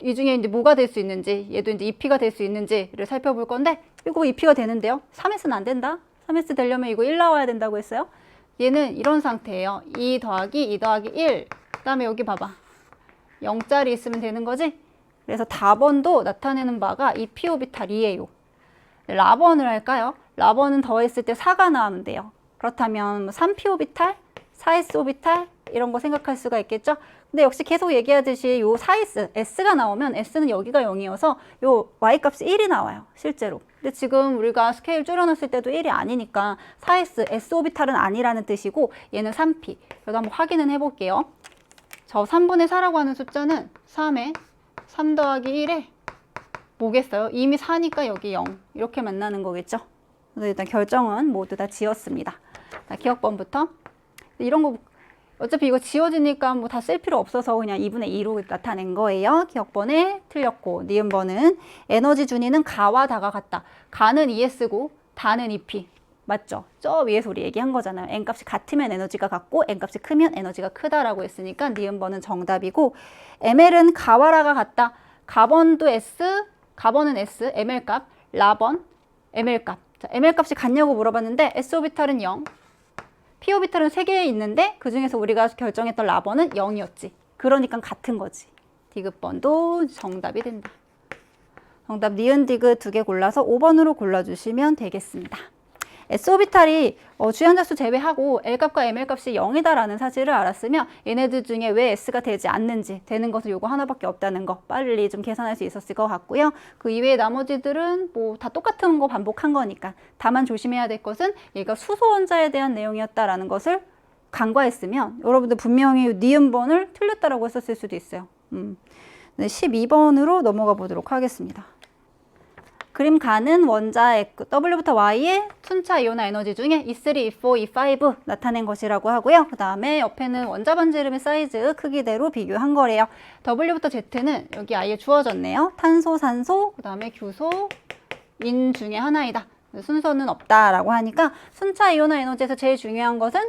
Speaker 1: 이 중에 이제 뭐가 될 수 있는지, 얘도 이제 2p가 될 수 있는지를 살펴볼 건데 이거 2p가 되는데요. 3s는 안 된다. 3s 되려면 이거 1 나와야 된다고 했어요. 얘는 이런 상태예요. 2 더하기 2 더하기 1. 그 다음에 여기 봐봐. 0짜리 있으면 되는 거지? 그래서 답원도 나타내는 바가 이 p 오비탈이에요. 라번을 할까요? 라번은 더했을 때 4가 나오면 돼요. 그렇다면 3p 오비탈, 4s 오비탈 이런 거 생각할 수가 있겠죠? 근데 역시 계속 얘기하듯이 요 4s, s가 나오면 s는 여기가 0이어서 요 y값이 1이 나와요. 실제로. 근데 지금 우리가 스케일 줄여놨을 때도 1이 아니니까 4s, s 오비탈은 아니라는 뜻이고 얘는 3p. 그래서 한번 확인은 해볼게요. 저 3분의 4라고 하는 숫자는 3에 3 더하기 1에 뭐겠어요? 이미 4니까 여기 0 이렇게 만나는 거겠죠? 그래서 일단 결정은 모두 다 지었습니다. 자, 기억번부터 이런 거 어차피 이거 지워지니까 뭐 다 쓸 필요 없어서 그냥 2분의 2로 나타낸 거예요. 기억번에 틀렸고 니은번은 에너지 준위는 가와 다가 같다. 가는 ES고 다는 EP. 맞죠? 저 위에서 우리 얘기한 거잖아요. n값이 같으면 에너지가 같고 n값이 크면 에너지가 크다라고 했으니까 니은번은 정답이고 ml은 가와라가 같다. 가번도 S, 가번은 S, ml값, 라번, ml값. 자, ml값이 같냐고 물어봤는데 s오비탈은 0. p오비탈은 3개 있는데 그 중에서 우리가 결정했던 라번은 0이었지. 그러니까 같은 거지. 디귿번도 정답이 된다. 정답 니은 디귿 2개 골라서 5번으로 골라주시면 되겠습니다. s오비탈이 주연자수 제외하고 L값과 ML값이 0이다라는 사실을 알았으면 얘네들 중에 왜 S가 되지 않는지 되는 것은 요거 하나밖에 없다는 거 빨리 좀 계산할 수 있었을 것 같고요. 그 이외의 나머지들은 뭐 다 똑같은 거 반복한 거니까 다만 조심해야 될 것은 얘가 수소원자에 대한 내용이었다라는 것을 간과했으면 여러분들 분명히 니은번을 틀렸다라고 했었을 수도 있어요. 12번으로 넘어가 보도록 하겠습니다. 그림 가는 원자 W부터 Y의 순차 이온화 에너지 중에 E3, E4, E5 나타낸 것이라고 하고요. 그 다음에 옆에는 원자 반지름의 사이즈 크기대로 비교한 거래요. W부터 Z는 여기 아예 주어졌네요. 탄소, 산소, 그 다음에 규소, 인 중에 하나이다. 순서는 없다라고 하니까 순차 이온화 에너지에서 제일 중요한 것은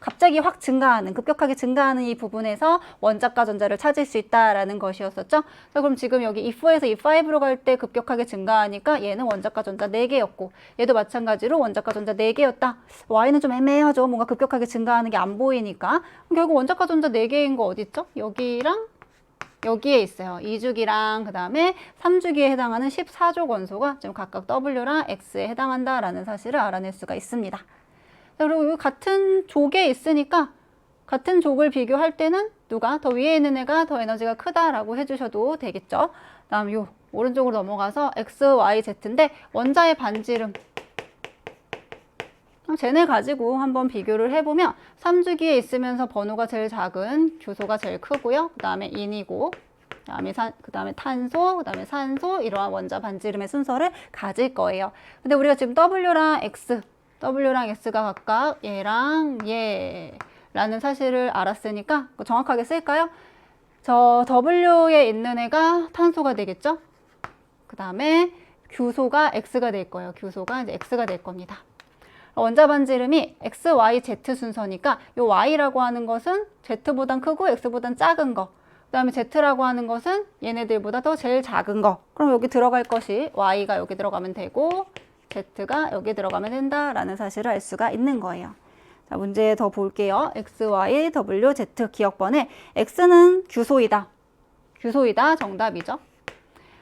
Speaker 1: 갑자기 확 증가하는, 급격하게 증가하는 이 부분에서 원자과 전자를 찾을 수 있다라는 것이었었죠. 자, 그럼 지금 여기 E4에서 E5로 갈 때 급격하게 증가하니까 얘는 원자과 전자 4개였고 얘도 마찬가지로 원자과 전자 4개였다. Y는 좀 애매하죠. 뭔가 급격하게 증가하는 게 안 보이니까. 결국 원자과 전자 4개인 거 어디 있죠? 여기랑 여기에 있어요. 2주기랑 그 다음에 3주기에 해당하는 14족 원소가 지금 각각 W랑 X에 해당한다라는 사실을 알아낼 수가 있습니다. 그리고 같은 족에 있으니까 같은 족을 비교할 때는 누가 더 위에 있는 애가 더 에너지가 크다라고 해주셔도 되겠죠. 다음 요 오른쪽으로 넘어가서 X, Y, Z인데 원자의 반지름 쟤네 가지고 한번 비교를 해보면 3주기에 있으면서 번호가 제일 작은 규소가 제일 크고요. 그 다음에 인이고 그 다음에 탄소, 그 다음에 산소 이러한 원자 반지름의 순서를 가질 거예요. 근데 우리가 지금 W랑 X가 각각 얘랑 얘 라는 사실을 알았으니까 정확하게 쓸까요? 저 W에 있는 애가 탄소가 되겠죠? 그 다음에 규소가 X가 될 거예요. 규소가 이제 X가 될 겁니다. 원자 반지 이름이 X, Y, Z 순서니까 이 Y라고 하는 것은 Z보단 크고 X보단 작은 거. 그 다음에 Z라고 하는 것은 얘네들보다 더 제일 작은 거. 그럼 여기 들어갈 것이 Y가 여기 들어가면 되고 Z가 여기 들어가면 된다라는 사실을 알 수가 있는 거예요. 자, 문제 더 볼게요. X, Y, W, Z 기억번에 X는 규소이다. 규소이다 정답이죠.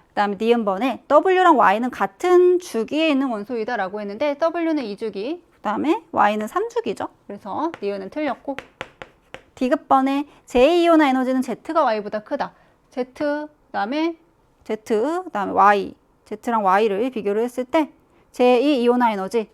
Speaker 1: 그 다음에 니은번에 W랑 Y는 같은 주기에 있는 원소이다 라고 했는데 W는 2주기, 그 다음에 Y는 3주기죠. 그래서 니은은 틀렸고, D급번에 J-이온화 에너지는 Z가 Y보다 크다. Z, 그 다음에 Y, Z랑 Y를 비교를 했을 때 J2이온화 에너지,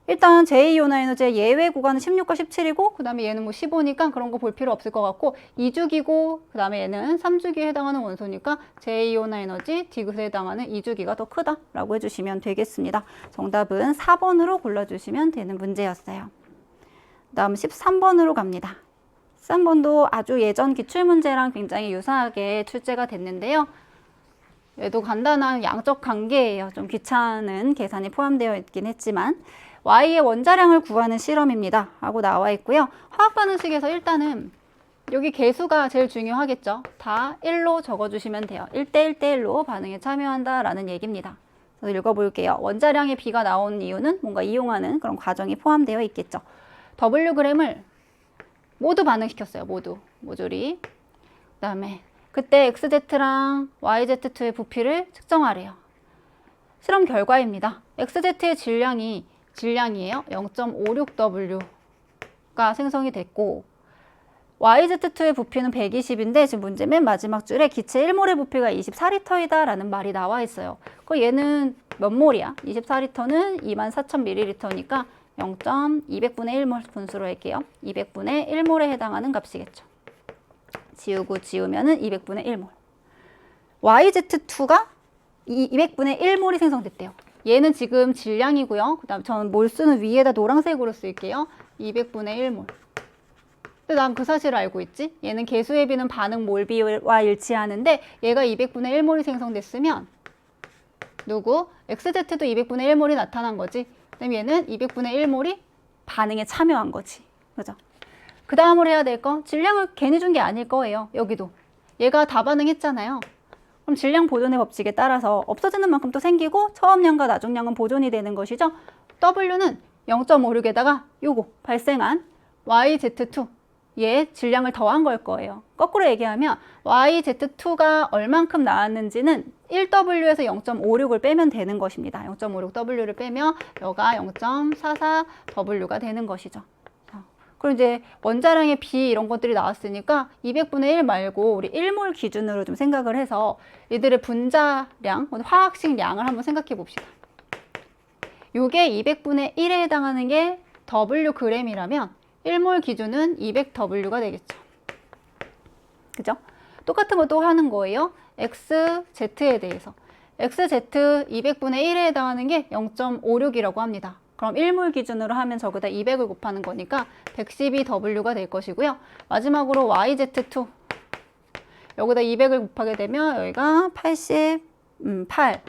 Speaker 1: 일단 제2이온화 에너지의 예외 구간은 16과 17이고 그 다음에 얘는 뭐 15니까 그런 거 볼 필요 없을 것 같고 2주기고 그 다음에 얘는 3주기에 해당하는 원소니까 제2이온화 에너지 D급에 해당하는 2주기가 더 크다라고 해주시면 되겠습니다. 정답은 4번으로 골라주시면 되는 문제였어요. 그 다음 13번으로 갑니다. 13번도 아주 예전 기출문제랑 굉장히 유사하게 출제가 됐는데요. 얘도 간단한 양적 관계예요. 좀 귀찮은 계산이 포함되어 있긴 했지만 Y의 원자량을 구하는 실험입니다 하고 나와 있고요. 화학 반응식에서 일단은 여기 개수가 제일 중요하겠죠. 다 1로 적어주시면 돼요. 1대 1대1로 반응에 참여한다 라는 얘기입니다. 그래서 읽어볼게요. 원자량의 B가 나온 이유는 뭔가 이용하는 그런 과정이 포함되어 있겠죠. Wg을 모두 반응시켰어요. 모조리. 그 다음에 그때 XZ랑 YZ2의 부피를 측정하래요. 실험 결과입니다. XZ의 질량이에요. 0.56W가 생성이 됐고 YZ2의 부피는 120인데 지금 문제 맨 마지막 줄에 기체 1몰의 부피가 24L이다 라는 말이 나와 있어요. 그 얘는 몇 몰이야? 24L는 24,000ml니까 0.200분의 1몰 분수로 할게요. 200분의 1몰에 해당하는 값이겠죠. 지우면은 200분의 1몰. YZ2가 200분의 1몰이 생성됐대요. 얘는 지금 질량이고요. 그 다음에 저는 몰수는 위에다 노란색으로 쓸게요. 200분의 1몰. 근데 난 그 사실을 알고 있지? 얘는 개수에 비는 반응 몰비와 일치하는데 얘가 200분의 1몰이 생성됐으면 XZ도 200분의 1몰이 나타난 거지. 그다음 얘는 200분의 1몰이 반응에 참여한 거지. 그죠? 그 다음으로 해야 될 거, 질량을 괜히 준 게 아닐 거예요. 여기도. 얘가 다반응했잖아요. 그럼 질량 보존의 법칙에 따라서 없어지는 만큼 또 생기고 처음량과 나중량은 보존이 되는 것이죠. W는 0.56에다가 요거 발생한 YZ2 얘 질량을 더한 걸 거예요. 거꾸로 얘기하면 YZ2가 얼만큼 나왔는지는 1W에서 0.56을 빼면 되는 것입니다. 0.56W를 빼면 여가 0.44W가 되는 것이죠. 그리고 이제 원자량의 B 이런 것들이 나왔으니까 200분의 1 말고 우리 1몰 기준으로 좀 생각을 해서 이들의 분자량, 화학식 양을 한번 생각해 봅시다. 요게 200분의 1에 해당하는 게 Wg이라면 1몰 기준은 200W가 되겠죠. 그죠? 똑같은 거 또 하는 거예요. XZ에 대해서. XZ 200분의 1에 해당하는 게 0.56이라고 합니다. 그럼 1몰 기준으로 하면 저기다 200을 곱하는 거니까 112W가 될 것이고요. 마지막으로 YZ2 여기다 200을 곱하게 되면 여기가 88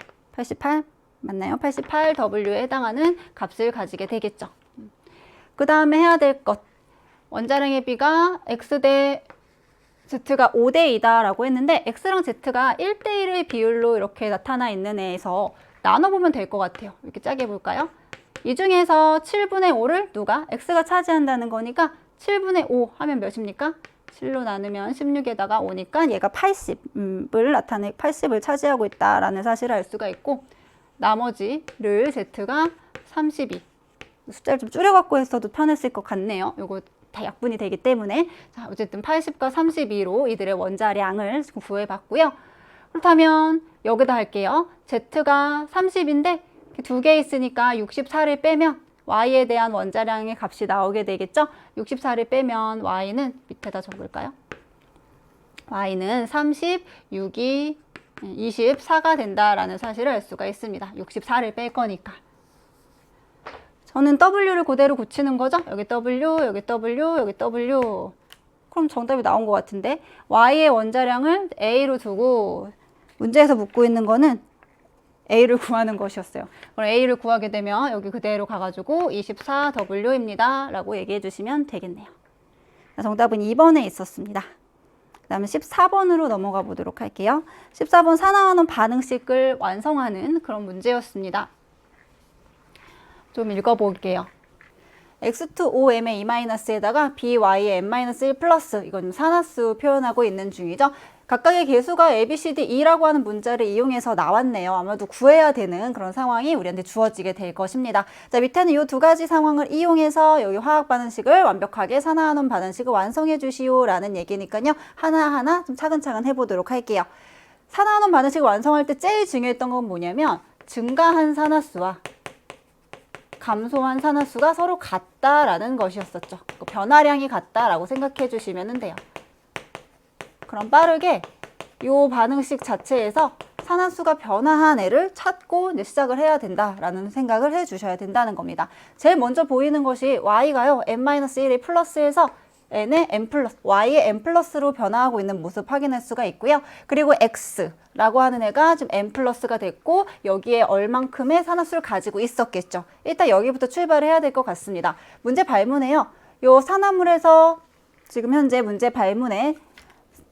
Speaker 1: 맞나요? 88W에 해당하는 값을 가지게 되겠죠. 그 다음에 해야 될 것, 원자량의 B가 X 대 Z가 5대 2다 라고 했는데 X랑 Z가 1대 1의 비율로 이렇게 나타나 있는 애에서 나눠보면 될 것 같아요. 이렇게 짜게 볼까요? 이 중에서 7분의 5를 누가? X가 차지한다는 거니까 7분의 5 하면 몇입니까? 7로 나누면 16에다가 5니까 얘가 80을 차지하고 있다라는 사실을 알 수가 있고 나머지를 Z가 32. 숫자를 좀 줄여갖고 했어도 편했을 것 같네요. 요거 다 약분이 되기 때문에. 자, 어쨌든 80과 32로 이들의 원자량을 구해봤고요. 그렇다면 여기다 할게요. Z가 30인데 두 개 있으니까 64를 빼면 Y에 대한 원자량의 값이 나오게 되겠죠? 64를 빼면 Y는 밑에다 적을까요? Y는 36이 24가 된다라는 사실을 알 수가 있습니다. 64를 뺄 거니까. 저는 W를 그대로 굳히는 거죠. 여기 W, 여기 W, 여기 W. 그럼 정답이 나온 것 같은데 Y의 원자량을 A로 두고 문제에서 묻고 있는 거는 A를 구하는 것이었어요. 그럼 A를 구하게 되면 여기 그대로 가가지고 24W입니다. 라고 얘기해 주시면 되겠네요. 정답은 2번에 있었습니다. 그 다음에 14번으로 넘어가 보도록 할게요. 14번 산화환원 반응식을 완성하는 그런 문제였습니다. 좀 읽어볼게요. X2OM의 E-에다가 BY의 N-1 플러스, 이건 산화수 표현하고 있는 중이죠. 각각의 개수가 A, B, C, D, E라고 하는 문자를 이용해서 나왔네요. 아마도 구해야 되는 그런 상황이 우리한테 주어지게 될 것입니다. 자, 밑에는 이 두 가지 상황을 이용해서 여기 화학 반응식을 완벽하게 산화환원 반응식을 완성해 주시오 라는 얘기니까요. 하나하나 좀 차근차근 해보도록 할게요. 산화환원 반응식을 완성할 때 제일 중요했던 건 뭐냐면 증가한 산화수와 감소한 산화수가 서로 같다라는 것이었었죠. 변화량이 같다라고 생각해 주시면 돼요. 그럼 빠르게 이 반응식 자체에서 산화수가 변화한 애를 찾고 이제 시작을 해야 된다라는 생각을 해 주셔야 된다는 겁니다. 제일 먼저 보이는 것이 Y가요. N-1이 플러스에서 N의 N 플러스, Y의 N 플러스로 변화하고 있는 모습 확인할 수가 있고요. 그리고 X라고 하는 애가 지금 N 플러스가 됐고 여기에 얼만큼의 산화수를 가지고 있었겠죠. 일단 여기부터 출발을 해야 될 것 같습니다. 문제 발문에요. 요 산화물에서 지금 현재 문제 발문에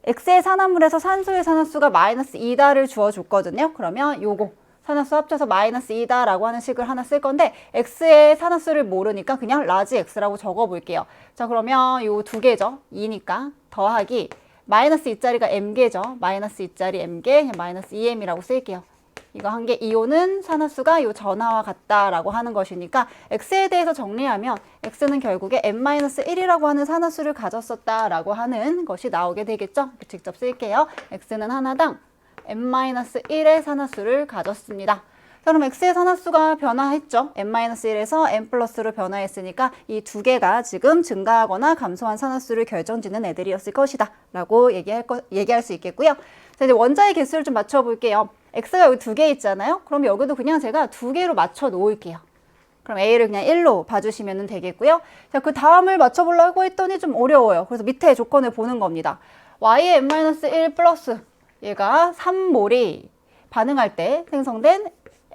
Speaker 1: X의 산화물에서 산소의 산화수가 마이너스 2다를 주어줬거든요. 그러면 요거 산화수 합쳐서 마이너스 2다라고 하는 식을 하나 쓸 건데 X의 산화수를 모르니까 그냥 라지 X라고 적어볼게요. 자, 그러면 요 두 개죠. 2니까 더하기 마이너스 2짜리가 M개죠. 마이너스 2짜리 M개, 그냥 마이너스 2M이라고 쓸게요. 이거 한 개 이온은 산화수가 요 전하와 같다라고 하는 것이니까 X에 대해서 정리하면 X는 결국에 N-1이라고 하는 산화수를 가졌었다라고 하는 것이 나오게 되겠죠. 직접 쓸게요. X는 하나당 N-1의 산화수를 가졌습니다. 그럼 X의 산화수가 변화했죠. N-1에서 N 플러스로 변화했으니까 이 두 개가 지금 증가하거나 감소한 산화수를 결정짓는 애들이었을 것이다 라고 얘기할 수 있겠고요. 자, 이제 원자의 개수를 좀 맞춰볼게요. X가 여기 두 개 있잖아요. 그럼 여기도 그냥 제가 두 개로 맞춰 놓을게요. 그럼 A를 그냥 1로 봐주시면 되겠고요. 자, 그 다음을 맞춰보려고 했더니 좀 어려워요. 그래서 밑에 조건을 보는 겁니다. Y의 N-1 플러스 얘가 3몰이 반응할 때 생성된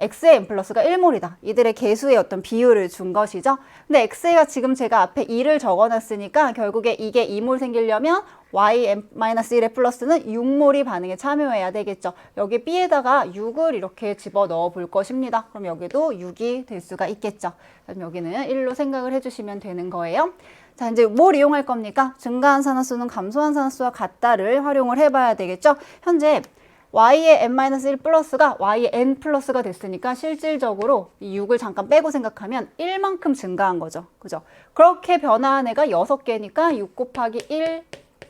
Speaker 1: X의 N 플러스가 1몰이다. 이들의 개수의 어떤 비율을 준 것이죠. 근데 X가 지금 제가 앞에 2를 적어놨으니까 결국에 이게 2몰 생기려면 Y N-1의 플러스는 6몰이 반응에 참여해야 되겠죠. 여기 B에다가 6을 이렇게 집어넣어 볼 것입니다. 그럼 여기도 6이 될 수가 있겠죠. 그럼 여기는 1로 생각을 해주시면 되는 거예요. 자, 이제 뭘 이용할 겁니까? 증가한 산화수는 감소한 산화수와 같다를 활용을 해봐야 되겠죠. 현재 Y의 N-1 플러스가 Y의 N 플러스가 됐으니까 실질적으로 이 6을 잠깐 빼고 생각하면 1만큼 증가한 거죠. 그죠? 그렇게 변화한 애가 6개니까 6 곱하기 1,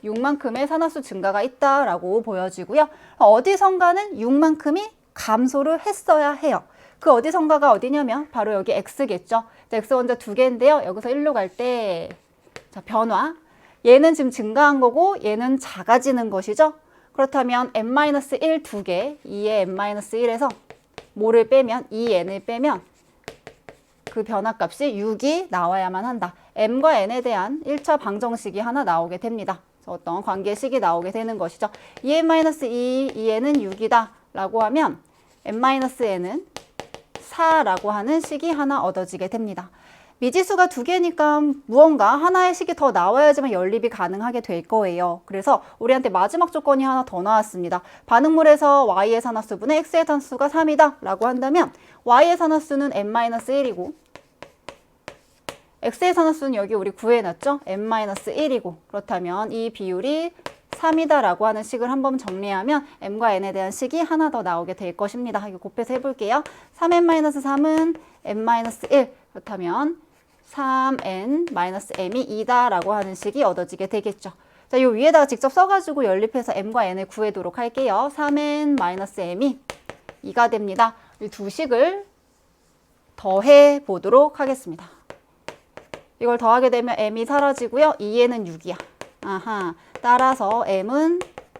Speaker 1: 6만큼의 산화수 증가가 있다라고 보여지고요. 어디선가는 6만큼이 감소를 했어야 해요. 그 어디선가가 어디냐면 바로 여기 X겠죠. X 원자 두 개인데요. 여기서 1로 갈 때 자, 변화. 얘는 지금 증가한 거고 얘는 작아지는 것이죠. 그렇다면 N-1 두 개, 2의 N-1에서 뭐를 빼면 2N을 빼면 그 변화값이 6이 나와야만 한다. M과 N에 대한 1차 방정식이 하나 나오게 됩니다. 어떤 관계식이 나오게 되는 것이죠. 2N-2, 2N은 6이다 라고 하면 N-N은 4라고 하는 식이 하나 얻어지게 됩니다. 미지수가 두 개니까 무언가 하나의 식이 더 나와야지만 연립이 가능하게 될 거예요. 그래서 우리한테 마지막 조건이 하나 더 나왔습니다. 반응물에서 Y의 산화수분의 X의 산화수가 3이다 라고 한다면 Y의 산화수는 N-1이고 X의 산화수는 여기 우리 구해놨죠? N-1이고 그렇다면 이 비율이 3이다 라고 하는 식을 한번 정리하면 M과 N에 대한 식이 하나 더 나오게 될 것입니다. 이거 곱해서 해볼게요. 3N-3은 N-1 그렇다면 3N-M이 2다 라고 하는 식이 얻어지게 되겠죠. 자, 이 위에다가 직접 써가지고 연립해서 M과 N을 구해도록 할게요. 3N-M이 2가 됩니다. 이 두 식을 더해 보도록 하겠습니다. 이걸 더하게 되면 M이 사라지고요. 2N은 6이야. 아하. 따라서 M은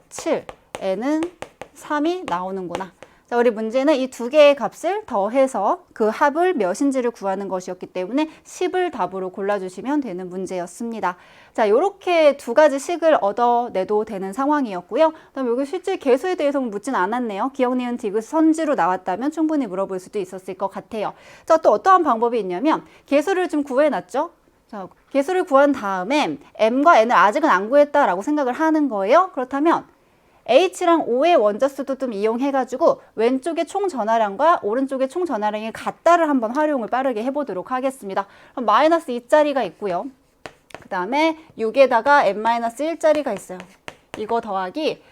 Speaker 1: 7, N은 3이 나오는구나. 자, 우리 문제는 이 두 개의 값을 더해서 그 합을 몇인지를 구하는 것이었기 때문에 10을 답으로 골라주시면 되는 문제였습니다. 자, 이렇게 두 가지 식을 얻어내도 되는 상황이었고요. 그다음에 여기 실제 개수에 대해서 묻진 않았네요. 기억, 니은, 디귿, 선지로 나왔다면 충분히 물어볼 수도 있었을 것 같아요. 자, 또 어떠한 방법이 있냐면 개수를 좀 구해놨죠. 자, 개수를 구한 다음에 m과 n을 아직은 안 구했다라고 생각을 하는 거예요. 그렇다면 h랑 o의 원자수도 좀 이용해가지고 왼쪽의 총 전하량과 오른쪽의 총 전하량의 같다를 한번 활용을 빠르게 해보도록 하겠습니다. 그럼 마이너스 2짜리가 있고요. 그 다음에 6에다가 n-1짜리가 있어요. 이거 더하기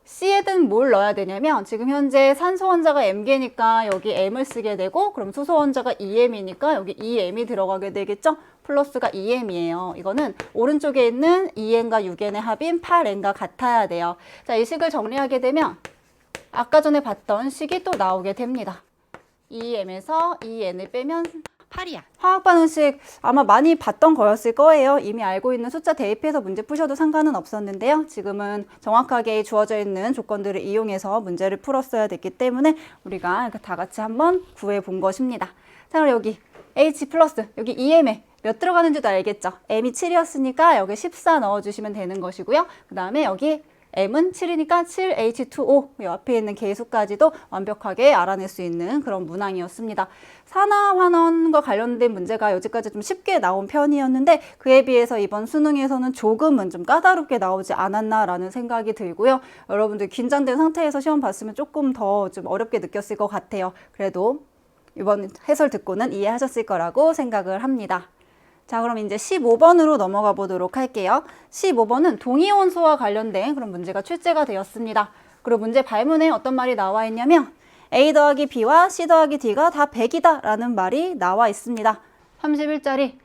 Speaker 1: C에는 뭘 넣어야 되냐면 지금 현재 산소 원자가 m개니까 여기 m을 쓰게 되고 그럼 수소 원자가 2m이니까 여기 2m이 들어가게 되겠죠? 플러스가 2m이에요. 이거는 오른쪽에 있는 2n과 6n의 합인 8n과 같아야 돼요. 자, 이 식을 정리하게 되면 아까 전에 봤던 식이 또 나오게 됩니다. 2m에서 2n을 빼면 8이야. 화학 반응식 아마 많이 봤던 거였을 거예요. 이미 알고 있는 숫자 대입해서 문제 푸셔도 상관은 없었는데요. 지금은 정확하게 주어져 있는 조건들을 이용해서 문제를 풀었어야 됐기 때문에 우리가 다 같이 한번 구해 본 것입니다. 자, 그럼 여기 H 플러스 여기 2M에 몇 들어가는지도 알겠죠? M이 7이었으니까 여기 14 넣어주시면 되는 것이고요. 그 다음에 여기 M은 7이니까 7H2O 이 앞에 있는 개수까지도 완벽하게 알아낼 수 있는 그런 문항이었습니다. 산화환원과 관련된 문제가 여기까지 좀 쉽게 나온 편이었는데 그에 비해서 이번 수능에서는 조금은 좀 까다롭게 나오지 않았나라는 생각이 들고요. 여러분들 긴장된 상태에서 시험 봤으면 조금 더 좀 어렵게 느꼈을 것 같아요. 그래도 이번 해설 듣고는 이해하셨을 거라고 생각을 합니다. 자, 그럼 이제 15번으로 넘어가 보도록 할게요. 15번은 동위원소와 관련된 그런 문제가 출제가 되었습니다. 그리고 문제 발문에 어떤 말이 나와 있냐면 A 더하기 B와 C 더하기 D가 다 100이다 라는 말이 나와 있습니다. 31짜리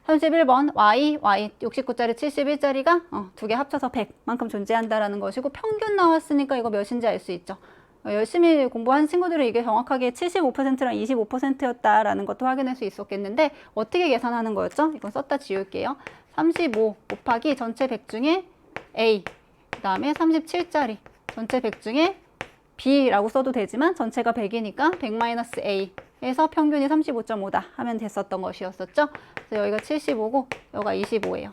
Speaker 1: 31번 Y, 69짜리 71짜리가 두 개 합쳐서 100만큼 존재한다라는 것이고 평균 나왔으니까 이거 몇인지 알 수 있죠. 열심히 공부한 친구들은 이게 정확하게 75%랑 25%였다라는 것도 확인할 수 있었겠는데 어떻게 계산하는 거였죠? 이건 썼다 지울게요. 35 곱하기 전체 100 중에 A 그 다음에 37짜리 전체 100 중에 B라고 써도 되지만 전체가 100이니까 100-A 해서 평균이 35.5다 하면 됐었던 것이었었죠. 그래서 여기가 75고 여기가 25예요.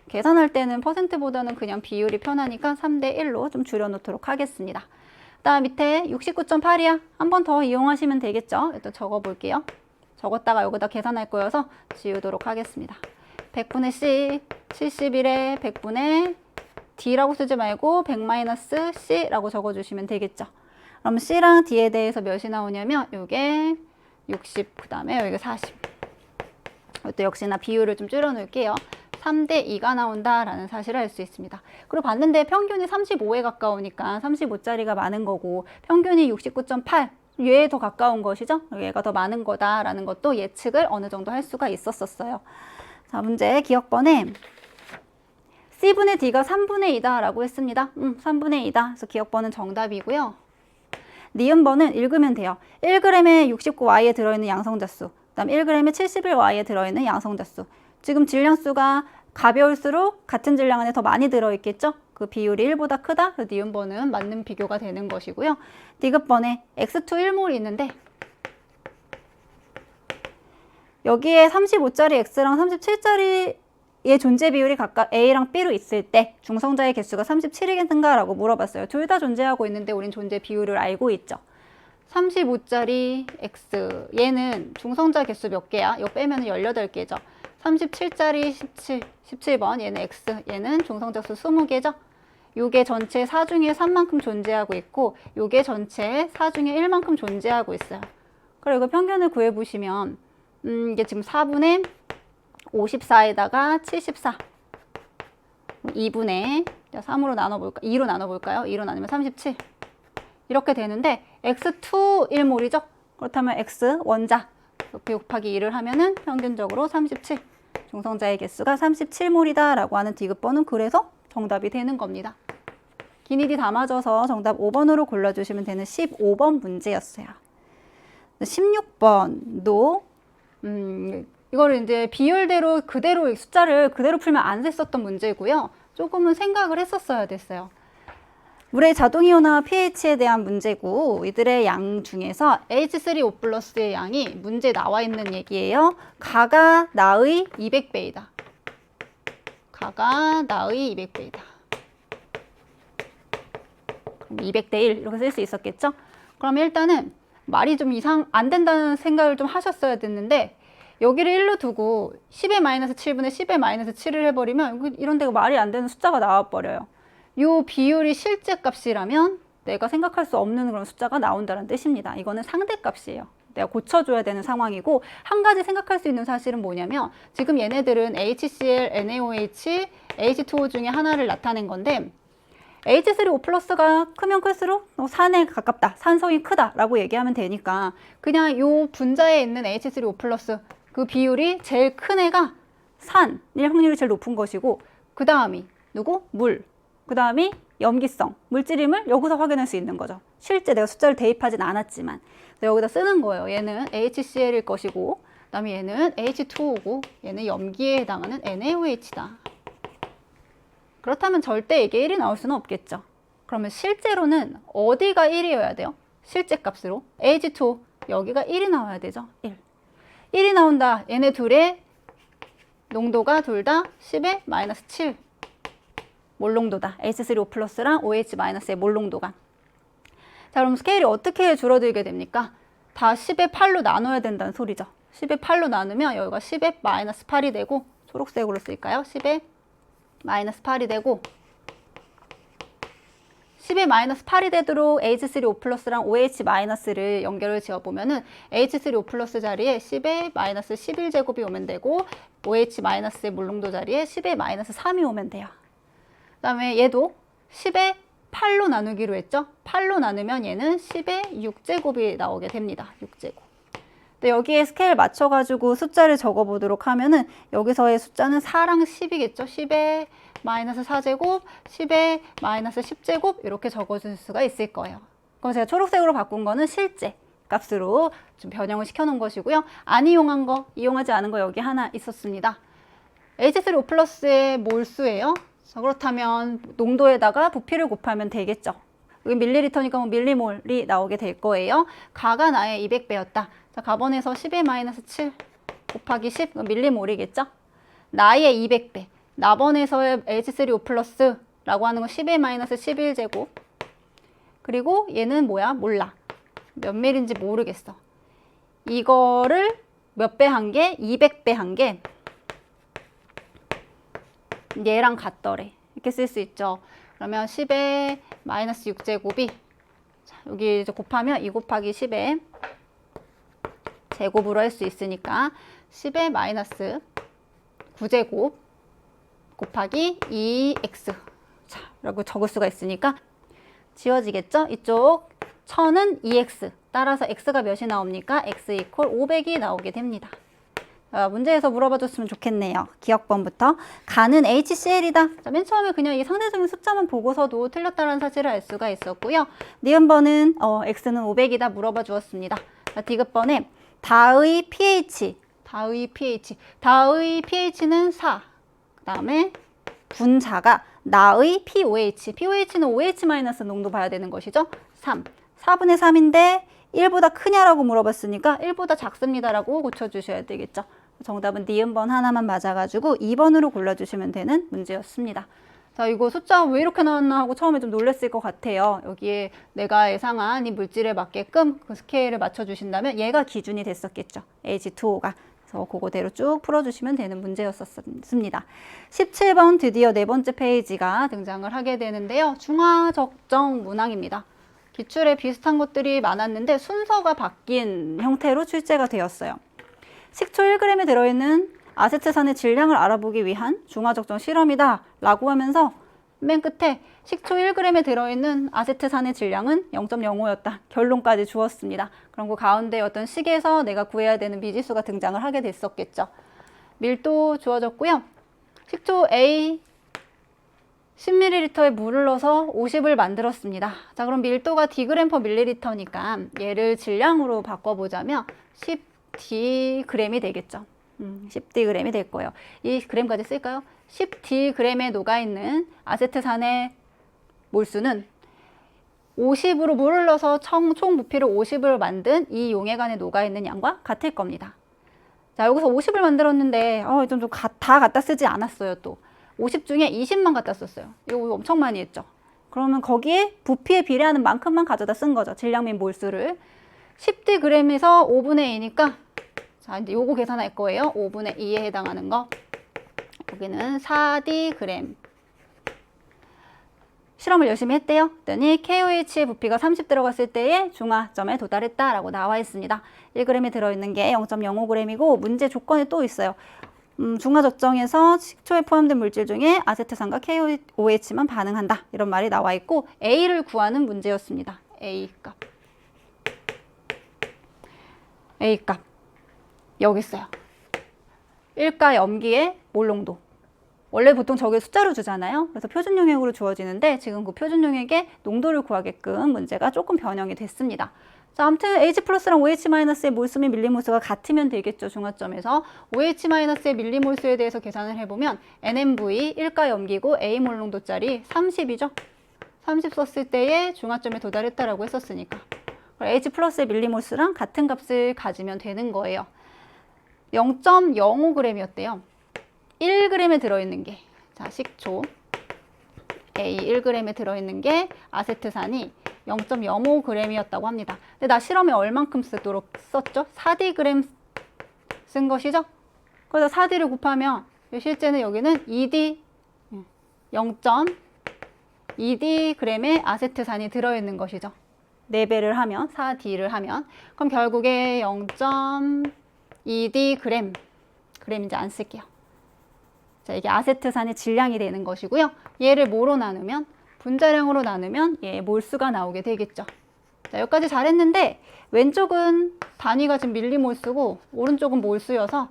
Speaker 1: 계산할 때는 퍼센트보다는 그냥 비율이 편하니까 3대1로 좀 줄여놓도록 하겠습니다. 다음 밑에 69.8이야. 한 번 더 이용하시면 되겠죠. 또 적어볼게요. 적었다가 여기다 계산할 거여서 지우도록 하겠습니다. 100분의 C, 71에 100분의 D라고 쓰지 말고 100-C라고 적어주시면 되겠죠. 그럼 C랑 D에 대해서 몇이 나오냐면 이게 60, 그 다음에 여기가 40. 이것도 역시나 비율을 좀 줄여놓을게요. 3대2가 나온다라는 사실을 알 수 있습니다. 그리고 봤는데 평균이 35에 가까우니까 35짜리가 많은 거고 평균이 69.8, 얘에 더 가까운 것이죠. 얘가 더 많은 거다라는 것도 예측을 어느 정도 할 수가 있었어요. 자, 문제 기억번에 C분의 D가 3분의 2다 라고 했습니다. 3분의 2다. 그래서 기억번은 정답이고요. 니은번은 읽으면 돼요. 1g에 69Y에 들어있는 양성자수, 그 다음 1g에 71Y에 들어있는 양성자수. 지금 질량수가 가벼울수록 같은 질량 안에 더 많이 들어있겠죠? 그 비율이 1보다 크다? 그 니은번은 맞는 비교가 되는 것이고요. 디귿번에 X2 1몰이 있는데 여기에 35짜리 X랑 37짜리의 존재 비율이 각각 A랑 B로 있을 때 중성자의 개수가 37이겠는가? 라고 물어봤어요. 둘 다 존재하고 있는데 우린 존재 비율을 알고 있죠. 35짜리 X, 얘는 중성자 개수 몇 개야? 이거 빼면 18개죠. 37짜리 17번, 얘는 X, 얘는 중성자 수 20개죠. 요게 전체 4 중에 3만큼 존재하고 있고 요게 전체 4 중에 1만큼 존재하고 있어요. 그리고 평균을 구해보시면 이게 지금 4분의 54에다가 74 2분의 3으로 나눠볼까? 2로 나눠볼까요? 2로 나누면 37 이렇게 되는데 X2 1몰이죠? 그렇다면 X 원자 옆에 곱하기 2를 하면은 평균적으로 37 중성자의 개수가 37몰이다 라고 하는 디귿번은 그래서 정답이 되는 겁니다. 기니디 다 맞아서 정답 5번으로 골라주시면 되는 15번 문제였어요. 16번도 이거를 이제 비율대로 그대로 숫자를 그대로 풀면 안 됐었던 문제고요. 조금은 생각을 했었어야 됐어요. 물의 자동이온화 pH에 대한 문제고 이들의 양 중에서 H3O 플러스의 양이 문제에 나와 있는 얘기예요. 가가 나의 200배이다. 가가 나의 200배이다. 그럼 200대 1 이렇게 쓸 수 있었겠죠? 그럼 일단은 말이 좀 안 된다는 생각을 좀 하셨어야 됐는데 여기를 1로 두고 10의 마이너스 7분의 10의 마이너스 7을 해버리면 이런 데가 말이 안 되는 숫자가 나와버려요. 이 비율이 실제 값이라면 내가 생각할 수 없는 그런 숫자가 나온다는 뜻입니다. 이거는 상대값이에요. 내가 고쳐줘야 되는 상황이고 한 가지 생각할 수 있는 사실은 뭐냐면 지금 얘네들은 HCl, NaOH, H2O 중에 하나를 나타낸 건데 H3O 플러스가 크면 클수록 산에 가깝다, 산성이 크다 라고 얘기하면 되니까 그냥 요 분자에 있는 H3O 플러스 그 비율이 제일 큰 애가 산일 확률이 제일 높은 것이고 그 다음이 누구? 물. 그 다음이 염기성, 물질임을 여기서 확인할 수 있는 거죠. 실제 내가 숫자를 대입하진 않았지만 여기다 쓰는 거예요. 얘는 HCl일 것이고 그 다음에 얘는 H2O고 얘는 염기에 해당하는 NaOH다. 그렇다면 절대 이게 1이 나올 수는 없겠죠. 그러면 실제로는 어디가 1이어야 돼요? 실제 값으로 H2O 여기가 1이 나와야 되죠. 1이 나온다. 얘네 둘의 농도가 둘 다 10의 마이너스 7 몰농도다. H3O 플러스랑 OH 마이너스의 몰농도가. 자, 그럼 스케일이 어떻게 줄어들게 됩니까? 다 10의 8로 나눠야 된다는 소리죠. 10의 8로 나누면 여기가 10의 마이너스 8이 되고 초록색으로 쓸까요? 10의 마이너스 8이 되고 10의 마이너스 8이 되도록 H3O 플러스랑 OH 마이너스를 연결을 지어보면은 H3O 플러스 자리에 10의 마이너스 11제곱이 오면 되고 OH 마이너스의 몰농도 자리에 10의 마이너스 3이 오면 돼요. 그 다음에 얘도 10의 8로 나누기로 했죠? 8로 나누면 얘는 10의 6제곱이 나오게 됩니다. 6제곱. 근데 여기에 스케일 맞춰가지고 숫자를 적어보도록 하면은 여기서의 숫자는 4랑 10이겠죠? 10의 마이너스 4제곱, 10의 마이너스 10제곱 이렇게 적어줄 수가 있을 거예요. 그럼 제가 초록색으로 바꾼 거는 실제 값으로 좀 변형을 시켜놓은 것이고요. 안 이용한 거, 이용하지 않은 거 여기 하나 있었습니다. H3O 플러스의 몰수예요. 그렇다면 농도에다가 부피를 곱하면 되겠죠. 여기 밀리리터니까 뭐 밀리몰이 나오게 될 거예요. 가가 나의 200배였다. 자, 가번에서 10의 마이너스 7 곱하기 10, 밀리몰이겠죠. 나의 200배. 나번에서의 H3O 플러스라고 하는 건 10의 마이너스 11제곱. 그리고 얘는 뭐야? 몰라. 몇 밀인지 모르겠어. 이거를 몇 배 한 게? 200배 한 게 얘랑 같더래. 이렇게 쓸 수 있죠. 그러면 10의 마이너스 6제곱이 자, 여기 이제 곱하면 2 곱하기 10의 제곱으로 할 수 있으니까 10의 마이너스 9제곱 곱하기 2x 자, 라고 적을 수가 있으니까 지워지겠죠? 이쪽 1000은 2x 따라서 x가 몇이 나옵니까? x 이퀄 500이 나오게 됩니다. 문제에서 물어봐 줬으면 좋겠네요. 기억번부터 가는 HCl이다. 자, 맨 처음에 그냥 이 상대적인 숫자만 보고서도 틀렸다는 사실을 알 수가 있었고요. 니은번은 x는 500이다 물어봐 주었습니다. 자, 디귿번에 다의 pH 다의 pH는 4. 그 다음에 분자가 나의 pOH는 OH- 농도 봐야 되는 것이죠. 3. 4분의 3인데 1보다 크냐라고 물어봤으니까 1보다 작습니다라고 고쳐주셔야 되겠죠. 정답은 니은번 하나만 맞아가지고 2번으로 골라주시면 되는 문제였습니다. 자, 이거 숫자 왜 이렇게 나왔나 하고 처음에 좀 놀랐을 것 같아요. 여기에 내가 예상한 이 물질에 맞게끔 그 스케일을 맞춰주신다면 얘가 기준이 됐었겠죠. H2O가. 그래서 그거대로 쭉 풀어주시면 되는 문제였습니다. 17번 드디어 네 번째 페이지가 등장을 하게 되는데요. 중화적정 문항입니다. 기출에 비슷한 것들이 많았는데 순서가 바뀐 형태로 출제가 되었어요. 식초 1g에 들어있는 아세트산의 질량을 알아보기 위한 중화적정 실험이다 라고 하면서 맨 끝에 식초 1g에 들어있는 아세트산의 질량은 0.05였다. 결론까지 주었습니다. 그럼 그 가운데 어떤 식에서 내가 구해야 되는 미지수가 등장을 하게 됐었겠죠. 밀도 주어졌고요. 식초 A 10ml에 물을 넣어서 50을 만들었습니다. 자, 그럼 밀도가 dg/ml니까 얘를 질량으로 바꿔보자면 10dg이 되겠죠. 10dg이 될 거예요. 이 g까지 쓸까요? 10dg에 녹아있는 아세트산의 몰수는 50으로 물을 넣어서 총 부피를 50으로 만든 이 용액 안에 녹아있는 양과 같을 겁니다. 자, 여기서 50을 만들었는데 좀 다 갖다 쓰지 않았어요. 또 50 중에 20만 갖다 썼어요. 이거 엄청 많이 했죠. 그러면 거기에 부피에 비례하는 만큼만 가져다 쓴 거죠. 질량 및 몰수를. 10dg에서 5분의 2니까 자, 이제 요거 계산할 거예요. 5분의 2에 해당하는 거. 여기는 4dg. 실험을 열심히 했대요. 그랬더니 KOH의 부피가 30 들어갔을 때의 중화점에 도달했다라고 나와 있습니다. 1g에 들어있는 게 0.05g이고 문제 조건이 또 있어요. 중화 적정에서 식초에 포함된 물질 중에 아세트산과 KOH만 반응한다. 이런 말이 나와 있고 A를 구하는 문제였습니다. A 값. A 값. 여기 있어요. 1가 염기의 몰 농도. 원래 보통 저게 숫자로 주잖아요. 그래서 표준 용액으로 주어지는데 지금 그 표준 용액의 농도를 구하게끔 문제가 조금 변형이 됐습니다. 자, 아무튼 H 플러스랑 OH-의 몰수 및 밀리몰수가 같으면 되겠죠. 중화점에서 OH-의 밀리몰수에 대해서 계산을 해보면 NMV 1가 염기고 A 몰 농도짜리 30이죠. 30 썼을 때의 중화점에 도달했다라고 했었으니까 H 플러스의 밀리몰수랑 같은 값을 가지면 되는 거예요. 0.05g이었대요. 1g에 들어있는 게, 자, 식초 A 1g에 들어있는 게 아세트산이 0.05g이었다고 합니다. 근데 나 실험에 얼만큼 쓰도록 썼죠? 4dg 쓴 것이죠? 그래서 4d를 곱하면 실제는 여기는 2d 0.2dg의 아세트산이 들어있는 것이죠. 4배를 하면 4d를 하면 그럼 결국에 0.2dg 이제 안 쓸게요. 자, 이게 아세트산의 질량이 되는 것이고요. 얘를 뭐로 나누면 분자량으로 나누면 얘 몰수가 나오게 되겠죠. 자, 여기까지 잘했는데 왼쪽은 단위가 지금 밀리몰수고 오른쪽은 몰수여서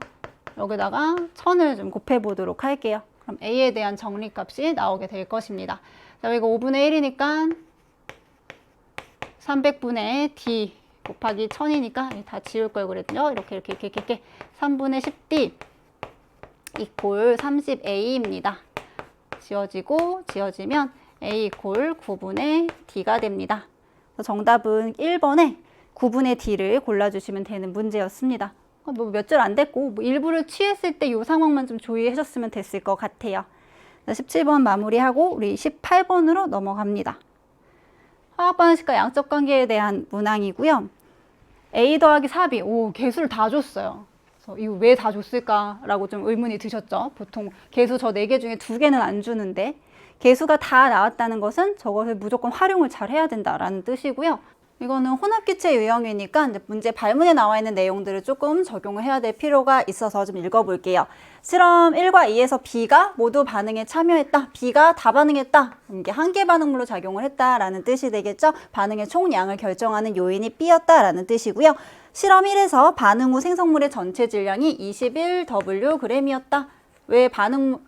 Speaker 1: 여기다가 1000을 좀 곱해 보도록 할게요. 그럼 A에 대한 정리값이 나오게 될 것입니다. 자, 여기가 5분의 1이니까 300분의 D 곱하기 1000이니까 다 지울 걸 그랬죠. 이렇게 3분의 10D 이퀄 30A입니다. 지워지면 A 이퀄 9분의 D가 됩니다. 정답은 1번에 9분의 D를 골라주시면 되는 문제였습니다. 뭐 몇 줄 안 됐고 뭐 일부를 취했을 때 이 상황만 좀 주의하셨으면 됐을 것 같아요. 17번 마무리하고 우리 18번으로 넘어갑니다. 화학반응식과 양적 관계에 대한 문항이고요. A 더하기 4B. 오, 개수를 다 줬어요. 그래서 이거 왜 다 줬을까라고 좀 의문이 드셨죠? 보통 개수 저 4개 중에 2개는 안 주는데 개수가 다 나왔다는 것은 저것을 무조건 활용을 잘 해야 된다라는 뜻이고요. 이거는 혼합기체 유형이니까 이제 문제 발문에 나와 있는 내용들을 조금 적용을 해야 될 필요가 있어서 좀 읽어볼게요. 실험 1과 2에서 B가 모두 반응에 참여했다. B가 다 반응했다. 이게 한계 반응물로 작용을 했다라는 뜻이 되겠죠. 반응의 총량을 결정하는 요인이 B였다라는 뜻이고요. 실험 1에서 반응 후 생성물의 전체 질량이 21Wg이었다. 왜